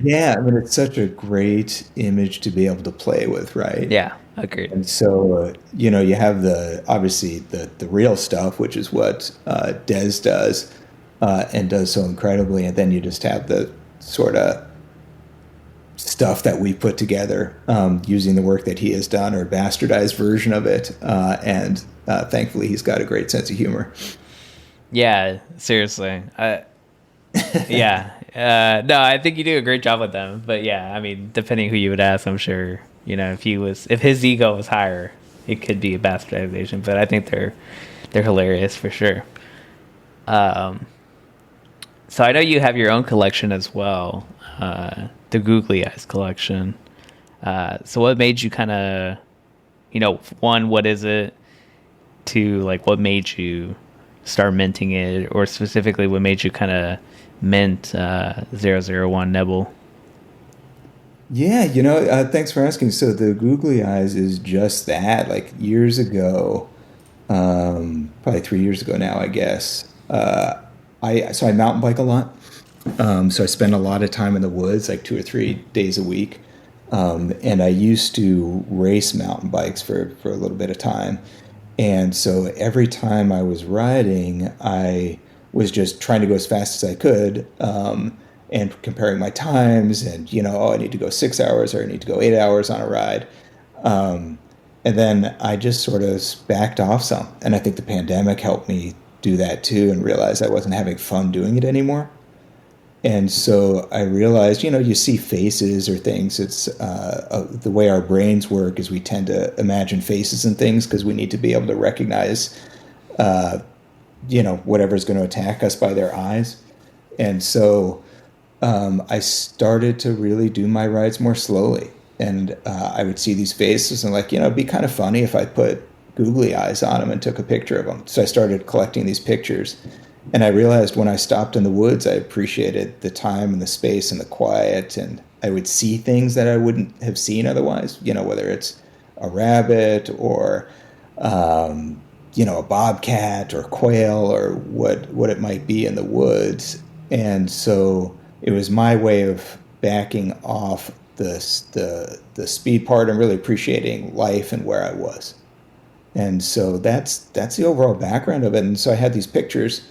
Yeah, I mean, it's such a great image to be able to play with, right? Yeah, agreed. And so, you have obviously the real stuff, which is what Des does and does so incredibly. And then you just have the sort of stuff that we put together using the work that he has done or bastardized version of it. And thankfully, he's got a great sense of humor. Yeah, seriously. Yeah. No, I think you do a great job with them. But yeah, I mean, depending who you would ask, I'm sure, if his ego was higher, it could be a bastardization. But I think they're hilarious for sure. So I know you have your own collection as well, the Googly Eyes collection. So what made you kind of, one, what is it? Two, like, what made you start minting it, or specifically what made you kind of mint 001 Nebel? Yeah, thanks for asking. So the Googly Eyes is just that. Like years ago, probably 3 years ago now, I guess. I mountain bike a lot. So I spend a lot of time in the woods, like 2 or 3 days a week. And I used to race mountain bikes for a little bit of time. And so every time I was riding, I was just trying to go as fast as I could, and comparing my times and, I need to go 6 hours or I need to go 8 hours on a ride. And then I just sort of backed off some. And I think the pandemic helped me do that too and realize I wasn't having fun doing it anymore. And so I realized, you see faces or things. It's the way our brains work is we tend to imagine faces and things because we need to be able to recognize, whatever's going to attack us by their eyes. And so I started to really do my rides more slowly. And I would see these faces and it'd be kind of funny if I put googly eyes on them and took a picture of them. So I started collecting these pictures. And I realized when I stopped in the woods, I appreciated the time and the space and the quiet. And I would see things that I wouldn't have seen otherwise, whether it's a rabbit or, a bobcat or quail or what it might be in the woods. And so it was my way of backing off the speed part and really appreciating life and where I was. And so that's the overall background of it. And so I had these pictures.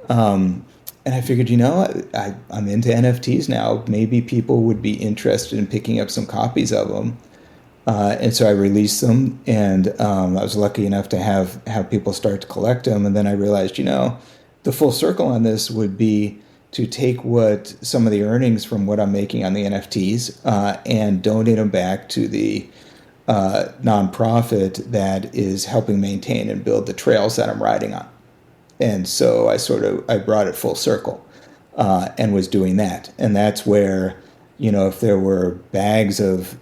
And I figured, I'm into NFTs now. Maybe people would be interested in picking up some copies of them. And so I released them, and I was lucky enough to have people start to collect them. And then I realized, the full circle on this would be to take some of the earnings from what I'm making on the NFTs and donate them back to the nonprofit that is helping maintain and build the trails that I'm riding on. And so I brought it full circle and was doing that. And that's where, if there were bags of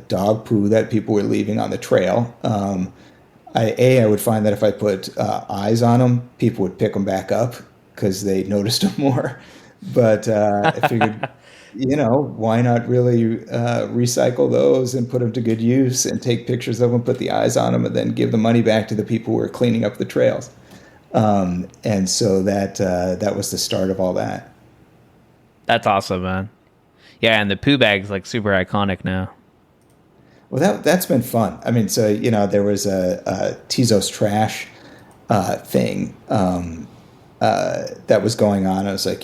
dog poo that people were leaving on the trail, I would find that if I put eyes on them, people would pick them back up because they noticed them more. But I figured, why not really recycle those and put them to good use and take pictures of them, put the eyes on them, and then give the money back to the people who are cleaning up the trails. And so that was the start of all that. That's awesome, man. Yeah, and the poo bag's super iconic now. Well, that's been fun. I mean, so there was a Tezos trash thing that was going on. I was like,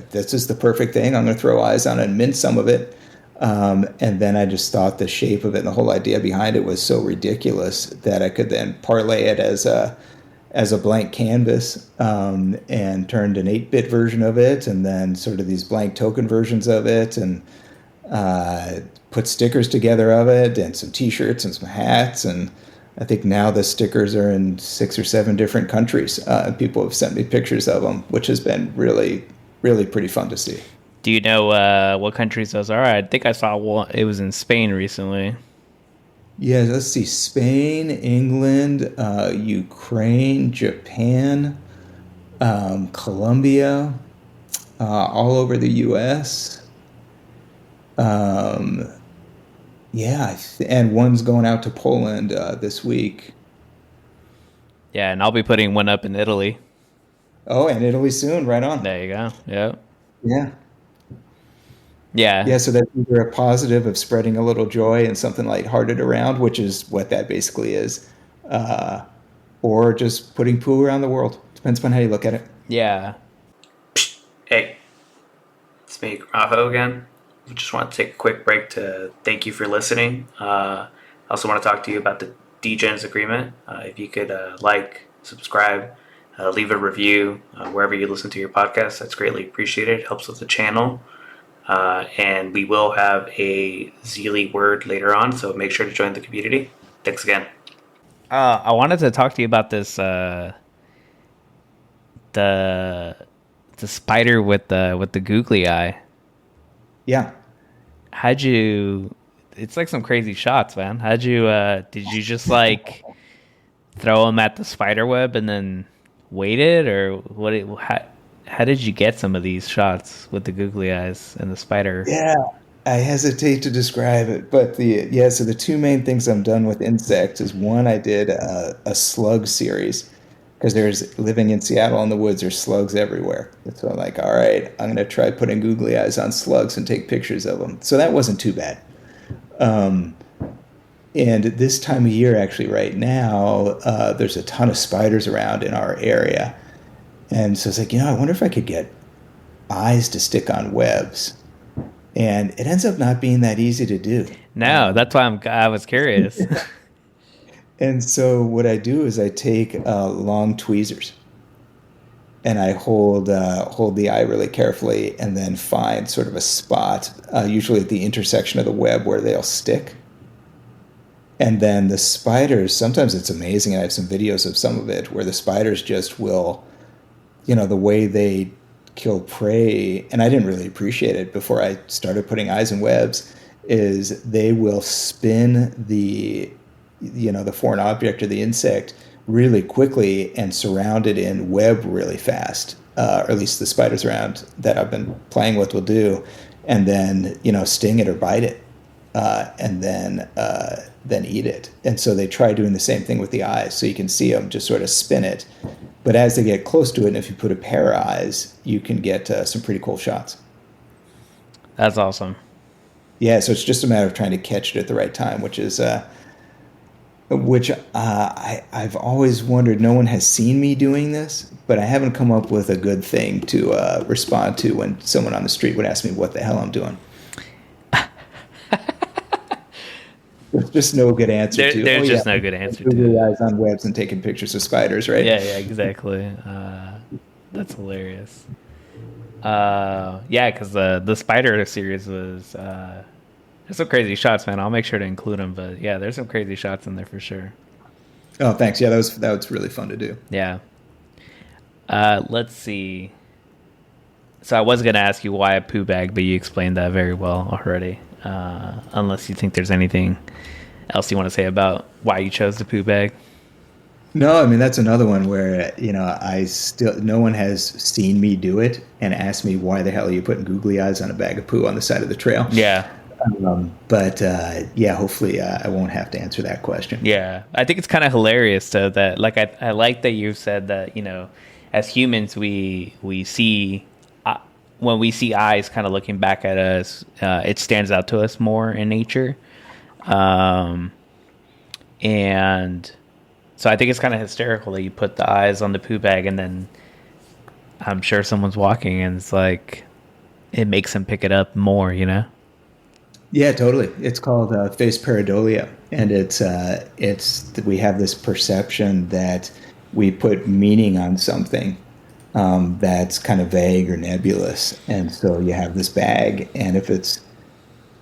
this is the perfect thing. I'm going to throw eyes on it and mint some of it. And then I just thought the shape of it and the whole idea behind it was so ridiculous that I could then parlay it as a blank canvas and turned an 8-bit version of it and then sort of these blank token versions of it and put stickers together of it and some T-shirts and some hats. And I think now the stickers are in 6 or 7 different countries. People have sent me pictures of them, which has been really, really pretty fun to see. Do you know what countries those are? I think I saw one. It was in Spain recently. Yeah, let's see. Spain, England, Ukraine, Japan, Colombia, all over the U.S. Um, yeah, and one's going out to Poland this week. Yeah, and I'll be putting one up in Italy. Oh, and Italy soon. Right on. There you go. Yep. Yeah. Yeah. Yeah, so that's either a positive of spreading a little joy and something lighthearted around, which is what that basically is, uh, or just putting poo around the world. Depends upon how you look at it. Yeah. Hey, it's me, Gramajo again. We just want to take a quick break to thank you for listening. I also want to talk to you about the DGens agreement. If you could subscribe, leave a review wherever you listen to your podcast, that's greatly appreciated. It helps with the channel. And we will have a Zeely word later on, so make sure to join the community. Thanks again. I wanted to talk to you about this the spider with the googly eye. Yeah. How'd you? It's like some crazy shots, man. How'd you? Did you just like throw them at the spider web and then wait it, or what? How did you get some of these shots with the googly eyes and the spider? Yeah, I hesitate to describe it, but so the two main things I'm done with insects is one, I did a slug series because there's living in Seattle in the woods, there's slugs everywhere. So I'm like, all right, I'm gonna try putting googly eyes on slugs and take pictures of them. So that wasn't too bad. Um, and this time of year, actually, right now, there's a ton of spiders around in our area. And so it's like, I wonder if I could get eyes to stick on webs. And it ends up not being that easy to do. No, that's why I was curious. And so what I do is I take long tweezers and I hold the eye really carefully and then find sort of a spot, usually at the intersection of the web where they'll stick. And then the spiders, sometimes it's amazing. I have some videos of some of it where the spiders just will, the way they kill prey, and I didn't really appreciate it before I started putting eyes in webs, is they will spin the foreign object or the insect really quickly and surround it in web really fast, or at least the spiders around that I've been playing with will do, and then sting it or bite it, and then eat it. And so they try doing the same thing with the eyes, so you can see them just sort of spin it. But as they get close to it, and if you put a pair of eyes, you can get some pretty cool shots. That's awesome. Yeah, so it's just a matter of trying to catch it at the right time, which I've always wondered. No one has seen me doing this, but I haven't come up with a good thing to respond to when someone on the street would ask me what the hell I'm doing. There's just no good answer to. There's just no good answer to it. Eyes on webs and taking pictures of spiders, right? Yeah, exactly. That's hilarious. Yeah, because the spider series was there's some crazy shots, man. I'll make sure to include them, but yeah, there's some crazy shots in there for sure. Oh, thanks. Yeah, that was really fun to do. Yeah. Let's see. So I was gonna ask you why a poo bag, but you explained that very well already. Unless you think there's anything else you want to say about why you chose the poo bag. No, I mean, that's another one where, no one has seen me do it and asked me why the hell are you putting googly eyes on a bag of poo on the side of the trail. Yeah. But hopefully I won't have to answer that question. Yeah. I think it's kind of hilarious though that like, I like that you said that, as humans, we see, when we see eyes kind of looking back at us, it stands out to us more in nature. And so I think it's kind of hysterical that you put the eyes on the poo bag and then I'm sure someone's walking and it's like, it makes them pick it up more, Yeah, totally. It's called face pareidolia. And we have this perception that we put meaning on something that's kind of vague or nebulous. And so you have this bag, and if it's,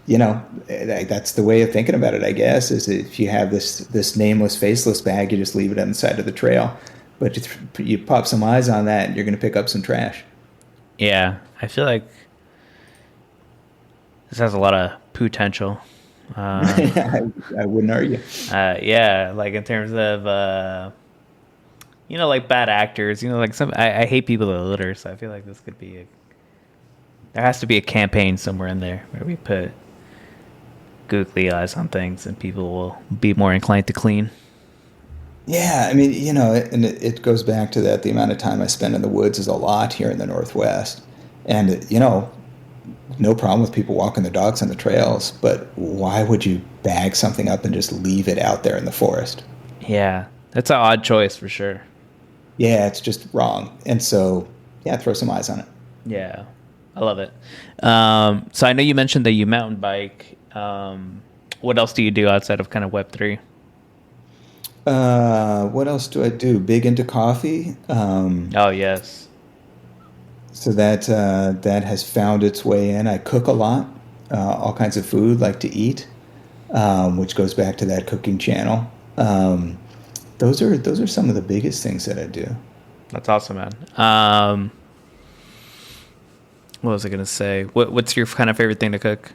that's the way of thinking about it, I guess, is if you have this nameless, faceless bag, you just leave it on the side of the trail. But you pop some eyes on that, and you're going to pick up some trash. Yeah, I feel like This has a lot of potential. I wouldn't argue. Yeah, like in terms of like bad actors. Like I hate people that litter, so I feel like this could be there has to be a campaign somewhere in there where we put googly eyes on things and people will be more inclined to clean. Yeah, I mean, and it goes back to that the amount of time I spend in the woods is a lot here in the Northwest. And, no problem with people walking their dogs on the trails, but why would you bag something up and just leave it out there in the forest? Yeah, that's an odd choice for sure. Yeah, it's just wrong. And so, yeah, throw some eyes on it. Yeah, I love it. So I know you mentioned that you mountain bike. What else do you do outside of kind of Web3? What else do I do? Big into coffee. Oh, yes. So that has found its way in. I cook a lot, all kinds of food, like to eat, which goes back to that cooking channel. Those are some of the biggest things that I do. That's awesome, man. What was I going to say? What's your kind of favorite thing to cook?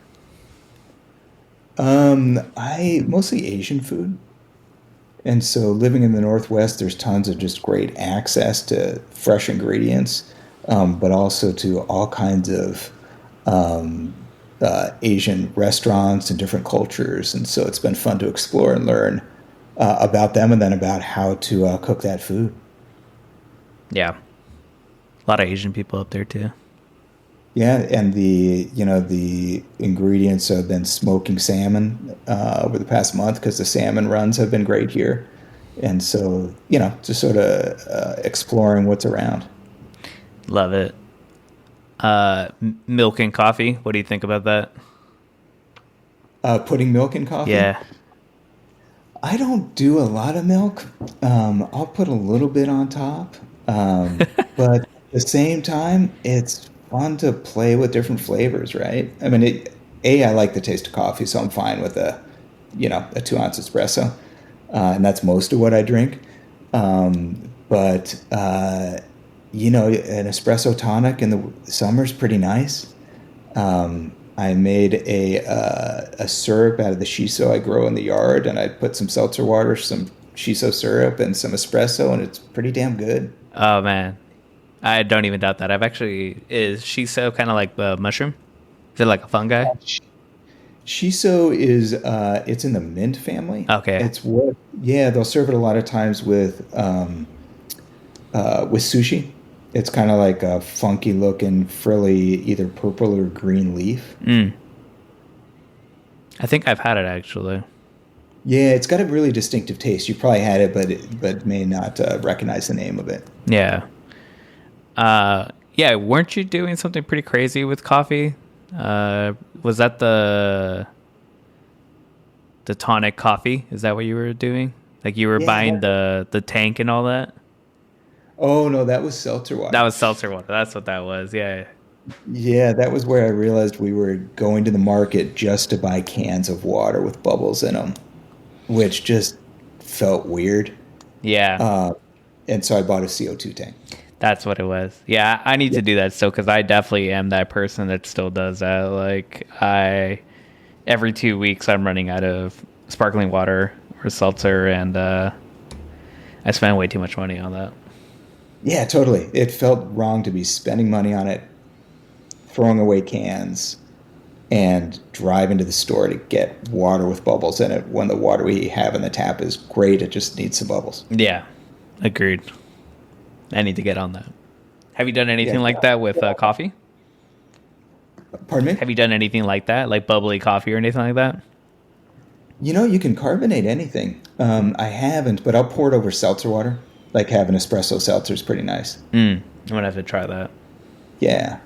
I mostly Asian food. And so living in the Northwest, there's tons of just great access to fresh ingredients, but also to all kinds of Asian restaurants and different cultures. And so it's been fun to explore and learn about them and then about how to cook that food. Yeah. A lot of Asian people up there too. Yeah, and the ingredients have been smoking salmon over the past month because the salmon runs have been great here, and so just sort of exploring what's around. Love it. Milk and coffee. What do you think about that? Putting milk in coffee? Yeah. I don't do a lot of milk. I'll put a little bit on top, but at the same time, it's fun to play with different flavors, right? I mean, I like the taste of coffee, so I'm fine with a 2 ounce espresso, and that's most of what I drink. But an espresso tonic in the summer is pretty nice. I made a syrup out of the shiso I grow in the yard, and I put some seltzer water, some shiso syrup, and some espresso, and it's pretty damn good. Oh man, I don't even doubt that. Is shiso kind of like the mushroom? Is it like a fungi? Shiso is it's in the mint family. Okay. Yeah, they'll serve it a lot of times with sushi. It's kind of like a funky looking frilly either purple or green leaf. I think I've had it actually. Yeah, it's got a really distinctive taste. You probably had it, but may not recognize the name of it. Yeah. Yeah, weren't you doing something pretty crazy with coffee? Was that the tonic coffee? Is that what you were doing? Like you were buying the tank and all that? Oh no, that was seltzer water. That was seltzer water. That's what that was. Yeah. Yeah, that was where I realized we were going to the market just to buy cans of water with bubbles in them, which just felt weird. Yeah. And so I bought a CO2 tank. That's what it was. Yeah, I need to do that still because I definitely am that person that still does that. Like every 2 weeks I'm running out of sparkling water or seltzer, and I spend way too much money on that. Yeah, totally. It felt wrong to be spending money on it, throwing away cans, and driving to the store to get water with bubbles in it when the water we have in the tap is great. It just needs some bubbles. Yeah, agreed. I need to get on that. Have you done anything like that with coffee? Pardon me? Have you done anything like that, like bubbly coffee or anything like that? You can carbonate anything. I haven't, but I'll pour it over seltzer water. Like have an espresso seltzer is pretty nice. I'm going to have to try that. Yeah.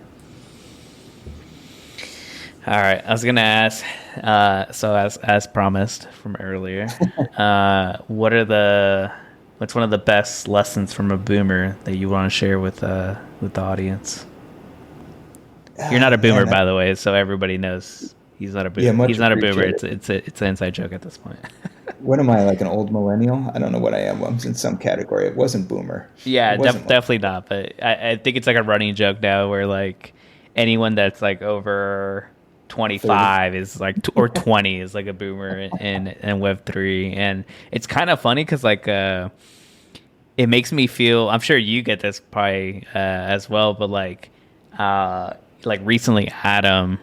All right. I was going to ask, so as promised from earlier, what's one of the best lessons from a boomer that you want to share with the audience? You're not a boomer, by the way, so everybody knows he's not a boomer. Yeah, he's not a boomer. It's an inside joke at this point. What am I, like an old millennial? I don't know what I am. I'm in some category. It wasn't boomer. Yeah, definitely not. But I think it's like a running joke now where like anyone that's like over 30. 25 is like or 20 is like a boomer in web 3, and it's kind of funny because like it makes me feel, I'm sure you get this probably as well, but like recently Adam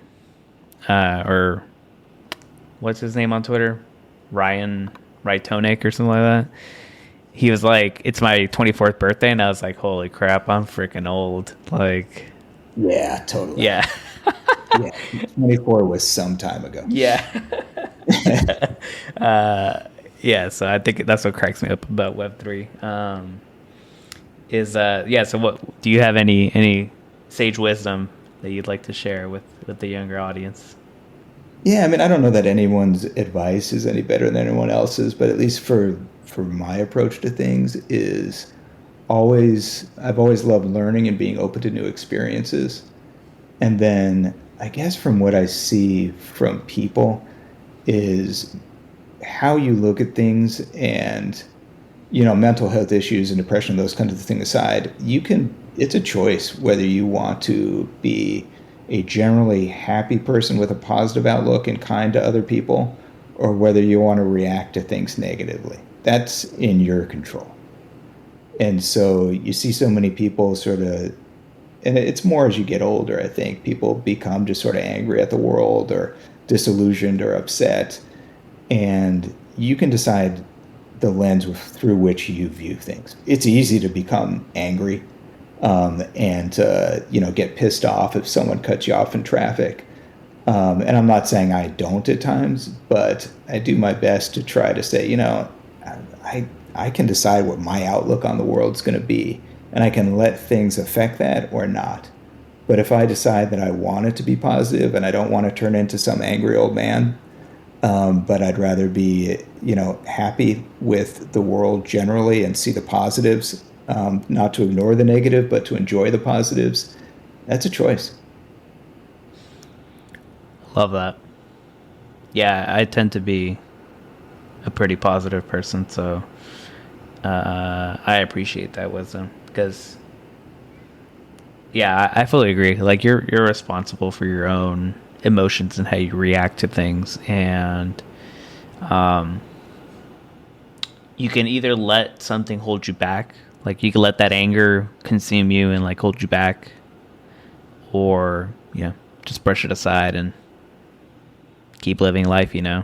or what's his name on Twitter, Ryan Rytonic or something like that, he was like, it's my 24th birthday, and I was like, holy crap, I'm freaking old. Like, Yeah, totally. yeah. Yeah, 24 was some time ago. Yeah. Yeah, so I think that's what cracks me up about Web3. Yeah, so what do you have any sage wisdom that you'd like to share with the younger audience? Yeah, I mean, I don't know that anyone's advice is any better than anyone else's, but at least for my approach to things is always I've always loved learning and being open to new experiences. And then I guess from what I see from people is how you look at things and mental health issues and depression, those kinds of things aside, it's a choice whether you want to be a generally happy person with a positive outlook and kind to other people, or whether you want to react to things negatively. That's in your control. And so you see so many people sort of, and it's more as you get older, I think people become just sort of angry at the world or disillusioned or upset. And you can decide the lens through which you view things. It's easy to become angry and get pissed off if someone cuts you off in traffic. And I'm not saying I don't at times, but I do my best to try to say, I can decide what my outlook on the world is going to be, and I can let things affect that or not. But if I decide that I want it to be positive and I don't want to turn into some angry old man, but I'd rather be, happy with the world generally and see the positives, not to ignore the negative, but to enjoy the positives, that's a choice. Love that. Yeah, I tend to be a pretty positive person, so I appreciate that wisdom because, yeah, I fully agree. Like you're responsible for your own emotions and how you react to things, and you can either let something hold you back, like you can let that anger consume you and like hold you back, or just brush it aside and keep living life, because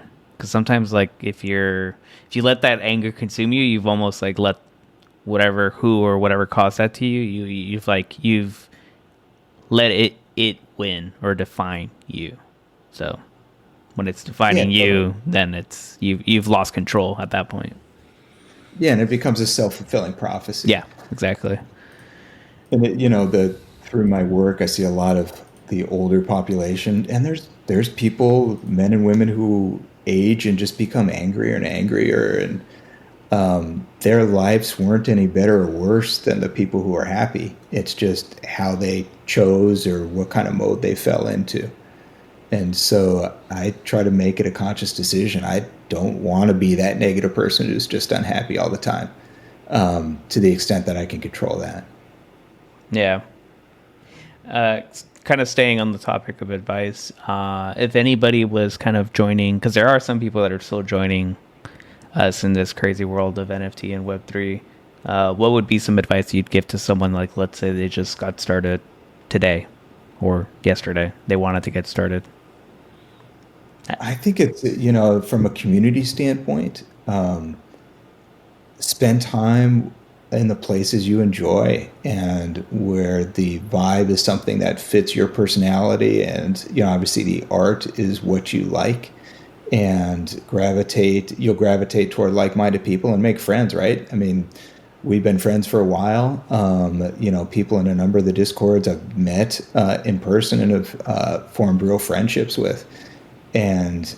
sometimes like if you let that anger consume you, you've almost like let who or whatever caused that to you, you've let it win or define you. So when it's defining Yeah, you, totally. then it's you've lost control at that point. Yeah, and it becomes a self-fulfilling prophecy. Yeah, exactly. And through my work, I see a lot of the older population, and there's people, men and women, who age and just become angrier and angrier, and their lives weren't any better or worse than the people who are happy. It's just how they chose or what kind of mode they fell into. And so I try to make it a conscious decision. I don't want to be that negative person who's just unhappy all the time, to the extent that I can control that. Yeah. Kind of staying on the topic of advice, if anybody was kind of joining, because there are some people that are still joining us in this crazy world of NFT and Web3, what would be some advice you'd give to someone, like, let's say they just got started today or yesterday, they wanted to get started? I think it's, from a community standpoint, spend time in the places you enjoy and where the vibe is something that fits your personality. And, obviously the art is what you like, and you'll gravitate toward like-minded people and make friends, right? I mean, we've been friends for a while. People in a number of the discords I've met in person and have formed real friendships with. And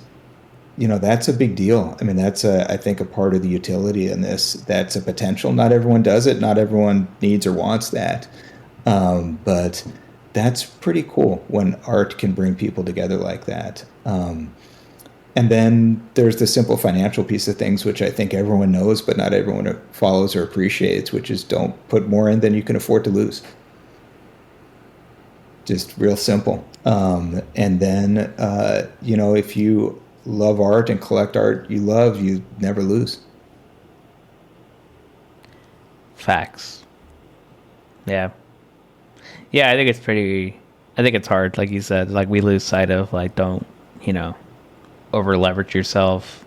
that's a big deal. I mean, that's I think a part of the utility in this. That's a potential. Not everyone does it. Not everyone needs or wants that. But that's pretty cool when art can bring people together like that. And then there's the simple financial piece of things, which I think everyone knows, but not everyone follows or appreciates, which is don't put more in than you can afford to lose. Just real simple. And then, if you love art and collect art you love, you never lose. Facts. Yeah. Yeah, I think it's pretty. I think it's hard, like you said. Like we lose sight of like don't you know over leverage yourself.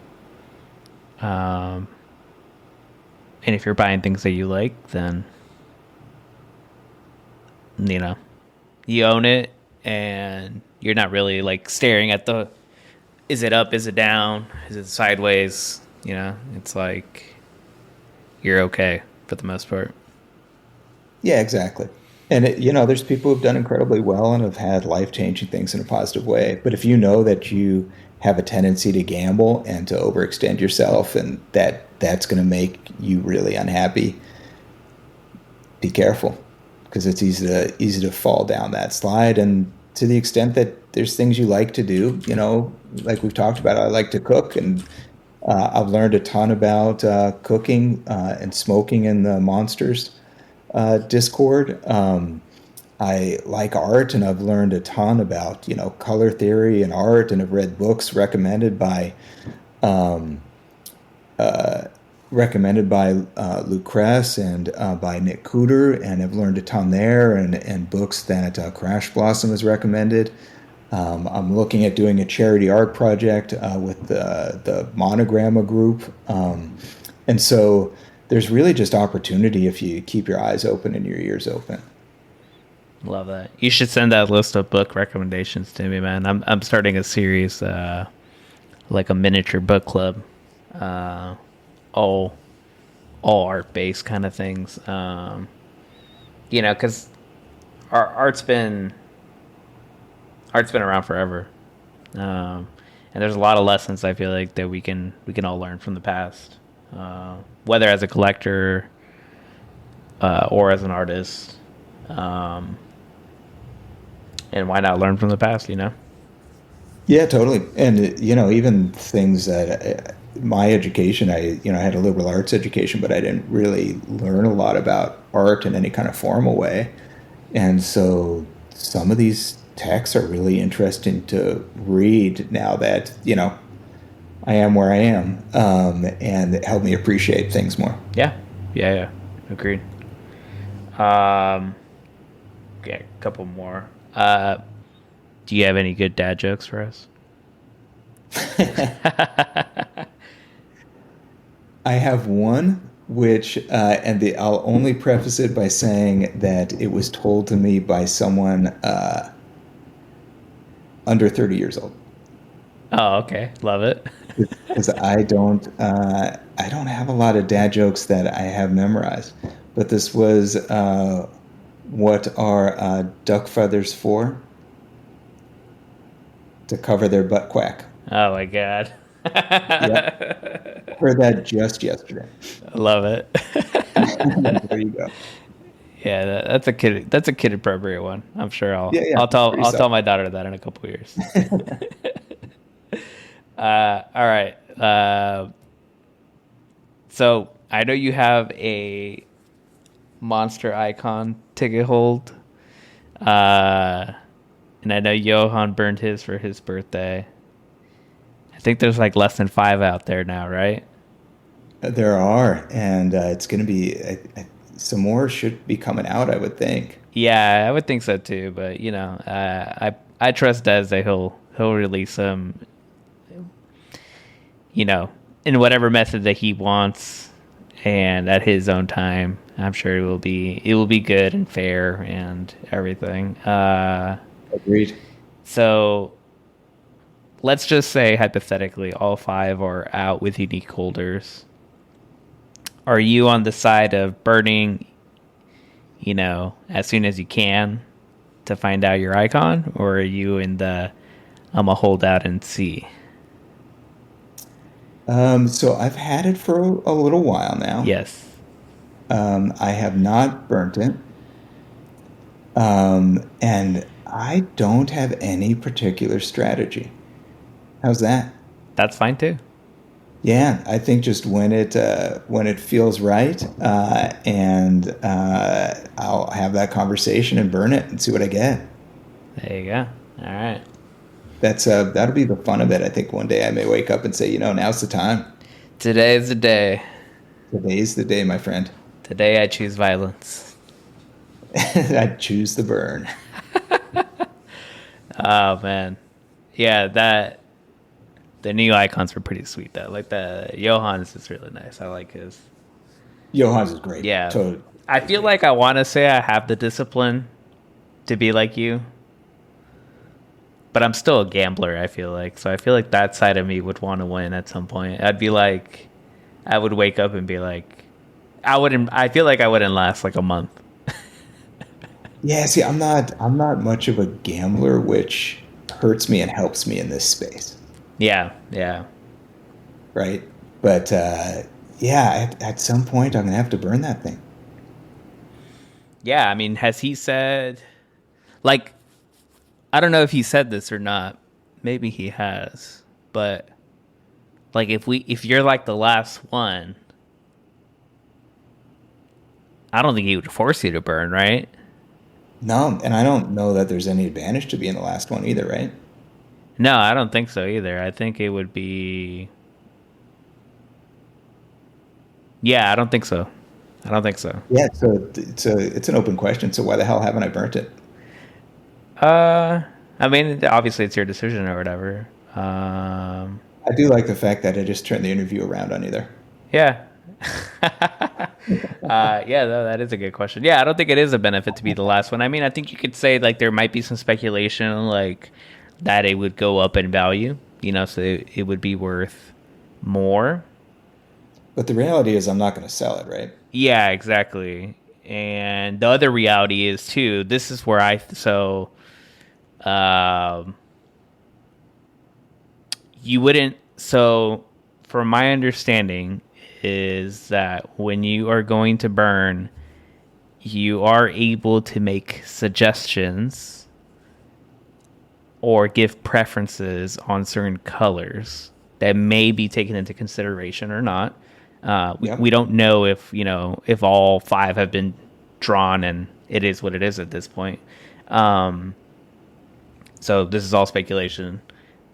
Um, and if you're buying things that you like, then you know you own it, and you're not really like staring at the. Is it up? Is it down? Is it sideways? It's like you're okay for the most part. Yeah, exactly. And there's people who've done incredibly well and have had life-changing things in a positive way. But if you know that you have a tendency to gamble and to overextend yourself, and that's going to make you really unhappy, be careful, because it's easy to fall down that slide. And to the extent that there's things you like to do, like we've talked about, I like to cook, and I've learned a ton about cooking and smoking in the Monsters Discord. I like art, and I've learned a ton about color theory and art, and have read books um, Luke Kress and by Nick Cooter, and have learned a ton there, and books that Crash Blossom has recommended. I'm looking at doing a charity art project with the Monogramma group, and so there's really just opportunity if you keep your eyes open and your ears open. Love that. You should send that list of book recommendations to me, man. I'm starting a series, like a miniature book club, all all art based kind of things. Because our art's been around forever, and there's a lot of lessons I feel like that we can all learn from the past, whether as a collector or as an artist. And why not learn from the past? Yeah, totally. And even things that my education, I had a liberal arts education, but I didn't really learn a lot about art in any kind of formal way. And so some of these texts are really interesting to read now that, I am where I am, and it helped me appreciate things more. Yeah, yeah, agreed. Um, yeah, a couple more. Do you have any good dad jokes for us? I have one, which, I'll only preface it by saying that it was told to me by someone under 30 years old. Oh, okay, love it. Because I don't have a lot of dad jokes that I have memorized, but this was what are duck feathers for? To cover their butt quack. Oh my god. Yep, heard that just yesterday. I love it. There you go. Yeah, that's a kid. That's a kid appropriate one. I'm sure I'll Yeah, yeah, I'll tell pretty I'll tell solid. my daughter that in a couple years. All right. So I know you have a monster icon ticket hold, and I know Johan burned his for his birthday. I think there's like less than 5 out there now, right? There are, and it's going to be some more should be coming out, I would think. Yeah, I would think so too. But I trust Des that he'll release them, in whatever method that he wants and at his own time. I'm sure it will be good and fair and everything. Agreed. So let's just say hypothetically all 5 are out with unique holders. Are you on the side of burning, as soon as you can to find out your icon, or are you in the I'm a hold out and see? So I've had it for a little while now. Yes, I have not burnt it, and I don't have any particular strategy. How's that? that's fine too. Yeah, I think just when it feels right, and I'll have that conversation and burn it and see what I get. There you go. All right. That'll be the fun of it. I think one day I may wake up and say, now's the time. Today's the day. Today's the day, my friend. Today I choose violence. I choose the burn. Oh man. Yeah, the new icons were pretty sweet though. Like the Johan's is really nice. I like his. Johans is great. Yeah. Totally. I feel like I want to say I have the discipline to be like you, but I'm still a gambler, I feel like. So I feel like that side of me would want to win at some point. I'd be like, I would wake up and be like, I feel like I wouldn't last like a month. Yeah, see, I'm not much of a gambler, which hurts me and helps me in this space, Yeah, yeah. right? But yeah, at some point I'm gonna have to burn that thing. Yeah, I mean, has he said, like, I don't know if he said this or not. Maybe he has. But, like, if you're like the last one, I don't think he would force you to burn, right? No, and I don't know that there's any advantage to being the last one either, right? No, I don't think so either. I think it would be. Yeah, I don't think so. I don't think so. Yeah, so it's an open question. So why the hell haven't I burnt it? I mean, obviously it's your decision or whatever. I do like the fact that I just turned the interview around on you there. Yeah. Yeah, no, that is a good question. Yeah, I don't think it is a benefit to be the last one. I mean, I think you could say like there might be some speculation like that it would go up in value, so it would be worth more. But the reality is, I'm not going to sell it, right? Yeah, exactly. And the other reality is too. This is where um, you wouldn't. So, from my understanding, is that when you are going to burn, you are able to make suggestions or give preferences on certain colors that may be taken into consideration or not. Yeah. We don't know if all five have been drawn, and it is what it is at this point. So this is all speculation.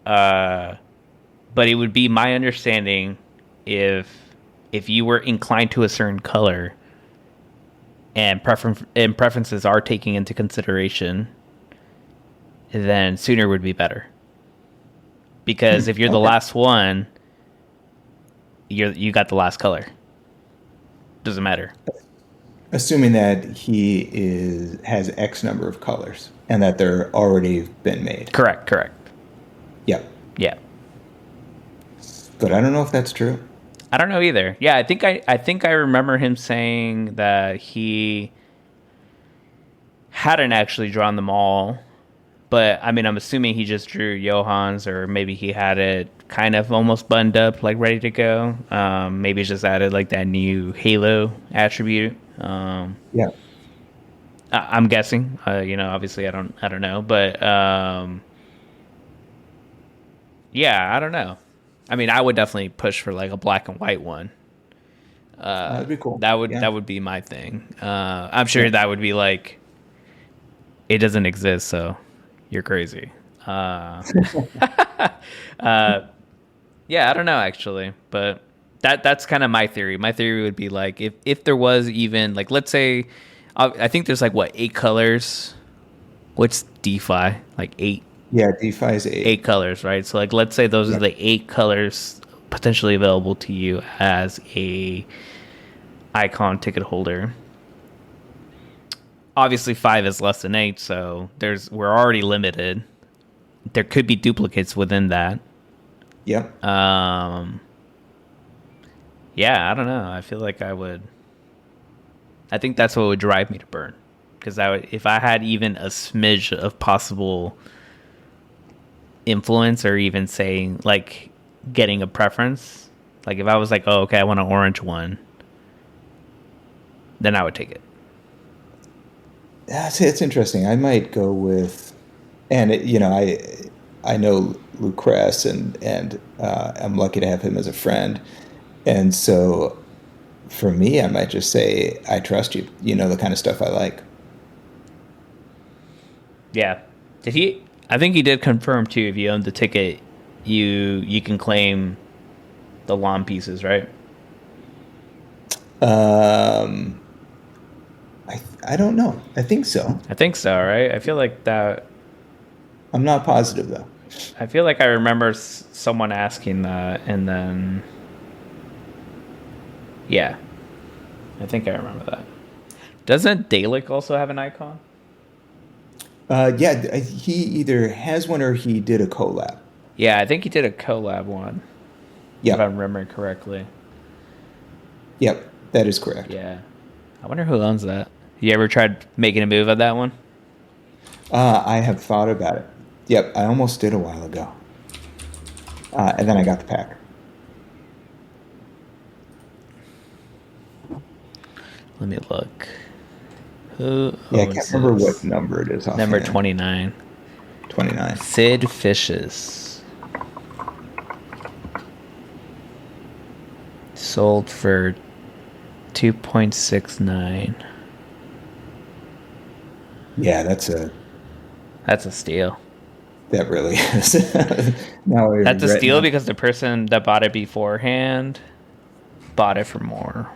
But it would be my understanding if you were inclined to a certain color and preferences are taking into consideration, then sooner would be better. Because if you're the last one, you got the last color. Doesn't matter. Assuming that he has X number of colors and that they're already been made. Correct. Yep. Yeah. But I don't know if that's true. I don't know either. Yeah, I think I remember him saying that he hadn't actually drawn them all. But I mean, I'm assuming he just drew Johans, or maybe he had it kind of almost buttoned up, like ready to go. Maybe just added like that new Halo attribute. Yeah. I'm guessing. Obviously, I don't know, but yeah, I don't know. I mean, I would definitely push for like a black and white one. That'd be cool. That would Yeah. that would be my thing. I'm sure that would be like, it doesn't exist, so you're crazy. Yeah, I don't know actually, but that's kind of my theory. My theory would be like if there was even like, let's say, I think there's like what, 8 colors. What's DeFi? Like 8 Yeah, DeFi is 8. 8 colors, right? So like, let's say those are the 8 colors potentially available to you as a icon ticket holder. Obviously 5 is less than 8, so we're already limited. There could be duplicates within that. Yep. Yeah, I don't know. I feel like I think that's what would drive me to burn. Because if I had even a smidge of possible influence, or even saying like getting a preference, like if I was like, oh, okay, I want an orange one, then I would take it. Yeah, it's interesting. I might go with, and I know Lucrece, and I'm lucky to have him as a friend, and so for me, I might just say I trust you. You know the kind of stuff I like. Yeah. Did he? I think he did confirm too. If you own the ticket, you can claim the lawn pieces, right? Um, I don't know. I think so. I think so, right? I feel like that. I'm not positive though. I feel like I remember someone asking that, and then yeah, I think I remember that. Doesn't Dalek also have an icon? Yeah, he either has one or he did a collab. Yeah, I think he did a collab one, if I'm Yep, remembering correctly. yep, that is correct. Yeah, I wonder who owns that. You ever tried making a move on that one? I have thought about it. Yep, I almost did a while ago, and then I got the pack. Let me look. Who Yeah, I owns can't remember what this? number it is Number offhand. 29. 29. Sid Fishes. Sold for 2.69. Yeah, That's a steal. that really is. Now I That's a regret steal not. because the person that bought it beforehand bought it for more.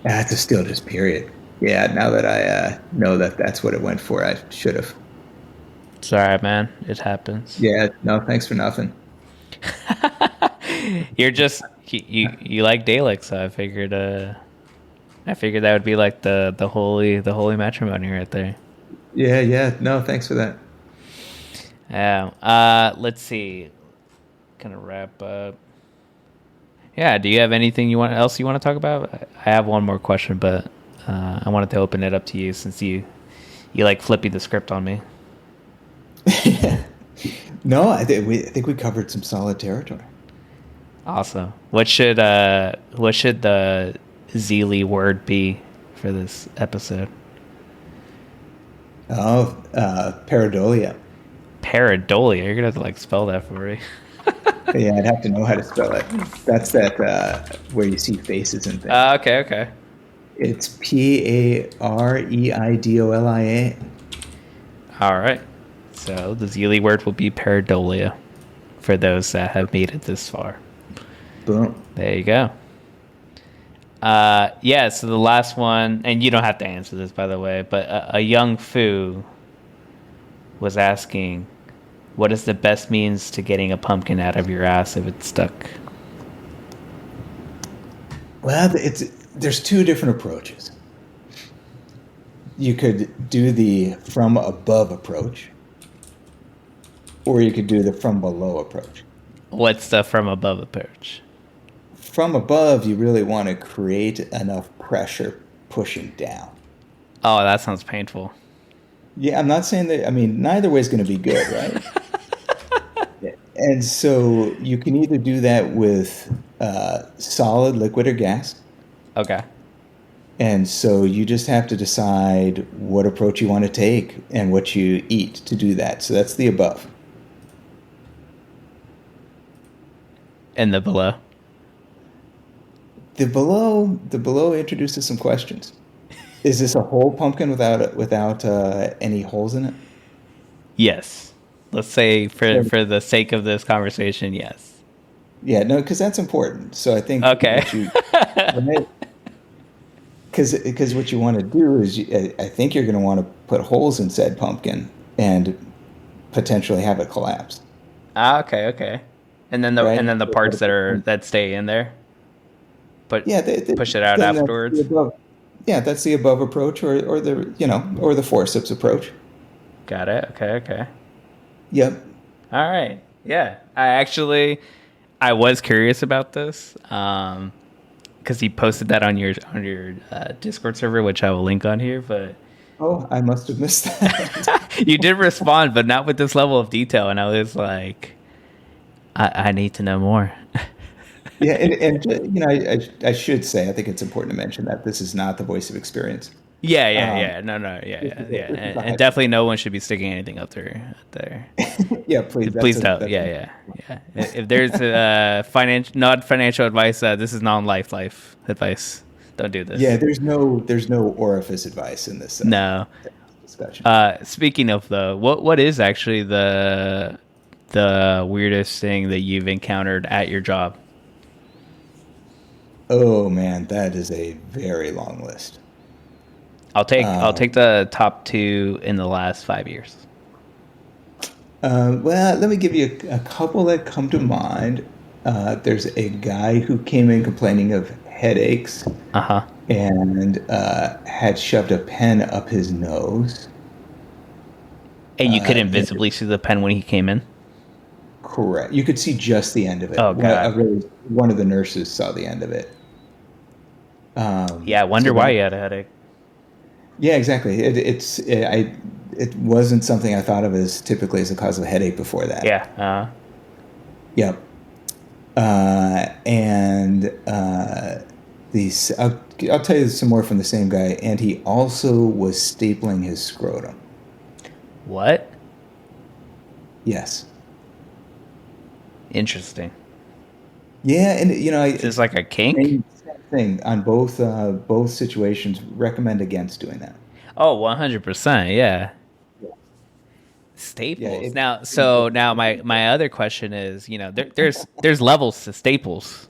That's a steal, just period. Yeah, now that I know that that's what it went for, I should have. Sorry, man. It happens. Yeah, no, thanks for nothing. You're just you like Dalek, so I figured that would be like the holy matrimony right there. Yeah, yeah, no, thanks for that. Yeah. Let's see. Gonna wrap up. Yeah. Do you have anything you want to talk about? I have one more question, but I wanted to open it up to you since you like flipping the script on me. No, I think we covered some solid territory. Awesome. What should the Zeely word be for this episode? Oh, pareidolia. Pareidolia. You're gonna have to like spell that for me. Yeah, I'd have to know how to spell it. That's that where you see faces and things. Okay. Okay. It's Pareidolia. All right. So the Zeely word will be pareidolia for those that have made it this far. Boom. There you go. Yeah, so the last one, and you don't have to answer this, by the way, but a young Fu was asking, what is the best means to getting a pumpkin out of your ass if it's stuck? Well, there's two different approaches. You could do the from above approach, or you could do the from below approach. What's the from above approach? From above, you really want to create enough pressure pushing down. Oh, that sounds painful. Yeah, I'm not saying that. I mean, neither way is going to be good, right? And so you can either do that with solid, liquid, or gas. Okay. And so you just have to decide what approach you want to take and what you eat to do that. So that's the above. And the below? The below introduces some questions. Is this a whole pumpkin without any holes in it? Yes. Let's say for the sake of this conversation, yes. Yeah, no, because that's important. So I think Okay. because what you want to do is I think you're going to want to put holes in said pumpkin and potentially have it collapse. Okay, okay. And then Right? the parts that stay in there. But Yeah, push it out then afterwards. that's the above approach, or the forceps approach. Got it. Okay, okay. Yep. All right. Yeah. I was curious about this because you posted that on your Discord server, which I will link on here. But Oh, I must have missed that. you did respond, but not with this level of detail. And I was like, I need to know more. Yeah, and I should say I think it's important to mention that this is not the voice of experience. Yeah. No. Yeah. This is a And hype. definitely no one should be sticking anything up there. Yeah, please. Please don't. Yeah. If there's not financial advice, this is non-life advice. Don't do this. Yeah, there's no orifice advice in this. No. discussion. Speaking of what is actually the weirdest thing that you've encountered at your job? Oh man, that is a very long list. I'll take the top two in the last 5 years. Well, let me give you a couple that come to mind. There's a guy who came in complaining of headaches Uh huh. and had shoved a pen up his nose. And you could And invisibly see the pen when he came in. correct. You could see just the end of it. Oh god. One of the nurses saw the end of it. Yeah, I So wonder why that, you had a headache. yeah, exactly. It wasn't something I thought of as typically as a cause of a headache before that. Yeah. Yep. And these, I'll tell you some more from the same guy. And he also was stapling his scrotum. What? Yes. Interesting. Yeah, and Is this like a kink? same thing on both situations. Recommend against doing that. Oh, 100%. Yeah. Yeah, Staples. Now my other question is, there's levels to staples.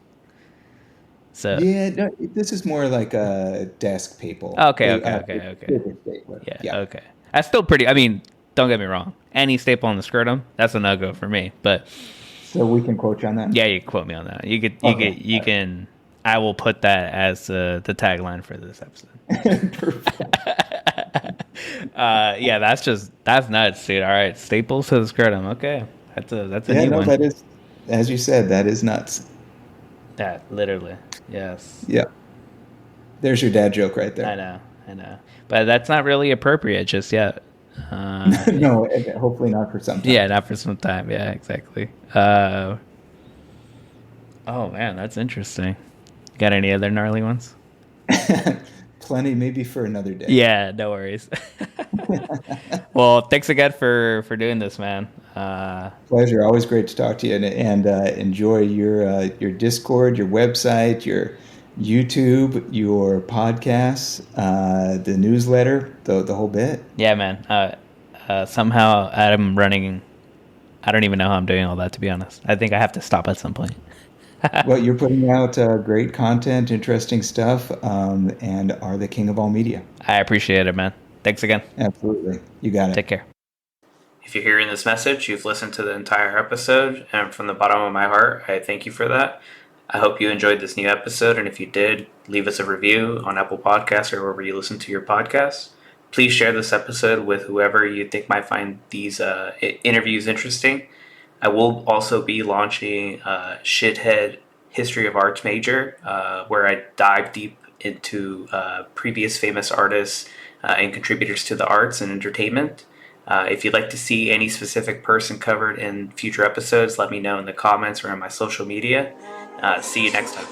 So yeah. No, this is more like a desk okay, okay, okay, okay. paper stapler. Yeah, Yeah. okay. That's still pretty. I mean, don't get me wrong. Any staple on the scrotum, that's a no go for me. But So we can quote you on that. yeah, you can quote me on that. Okay. You can. I will put that as the tagline for this episode. Perfect. Yeah, that's nuts, dude. All right, staples to the scrotum. Okay, that's a Yeah, new no, one. that is, as you said, that is nuts. That literally, yes. Yeah. There's your dad joke right I there. know, but that's not really appropriate just yet. No, hopefully not for some time. Yeah, not for some time. Yeah, exactly. Oh man, that's interesting. Got any other gnarly ones? Plenty, maybe for another day. Yeah, no worries. Well, thanks again for doing this, man. Pleasure. Always great to talk to you, and enjoy your Discord, your website, your YouTube, your podcasts, the newsletter, the whole bit. Yeah, man. Somehow I'm running. I don't even know how I'm doing all that, to be honest. I think I have to stop at some point. Well, you're putting out great content, interesting stuff, and are the king of all media. I appreciate it, man. Thanks again. Absolutely. You got it. Take care. If you're hearing this message, you've listened to the entire episode, and from the bottom of my heart, I thank you for that. I hope you enjoyed this new episode, and if you did, leave us a review on Apple Podcasts or wherever you listen to your podcasts. Please share this episode with whoever you think might find these interviews interesting. I will also be launching a Shithead History of Arts major, where I dive deep into previous famous artists and contributors to the arts and entertainment. If you'd like to see any specific person covered in future episodes, let me know in the comments or on my social media. See you next time.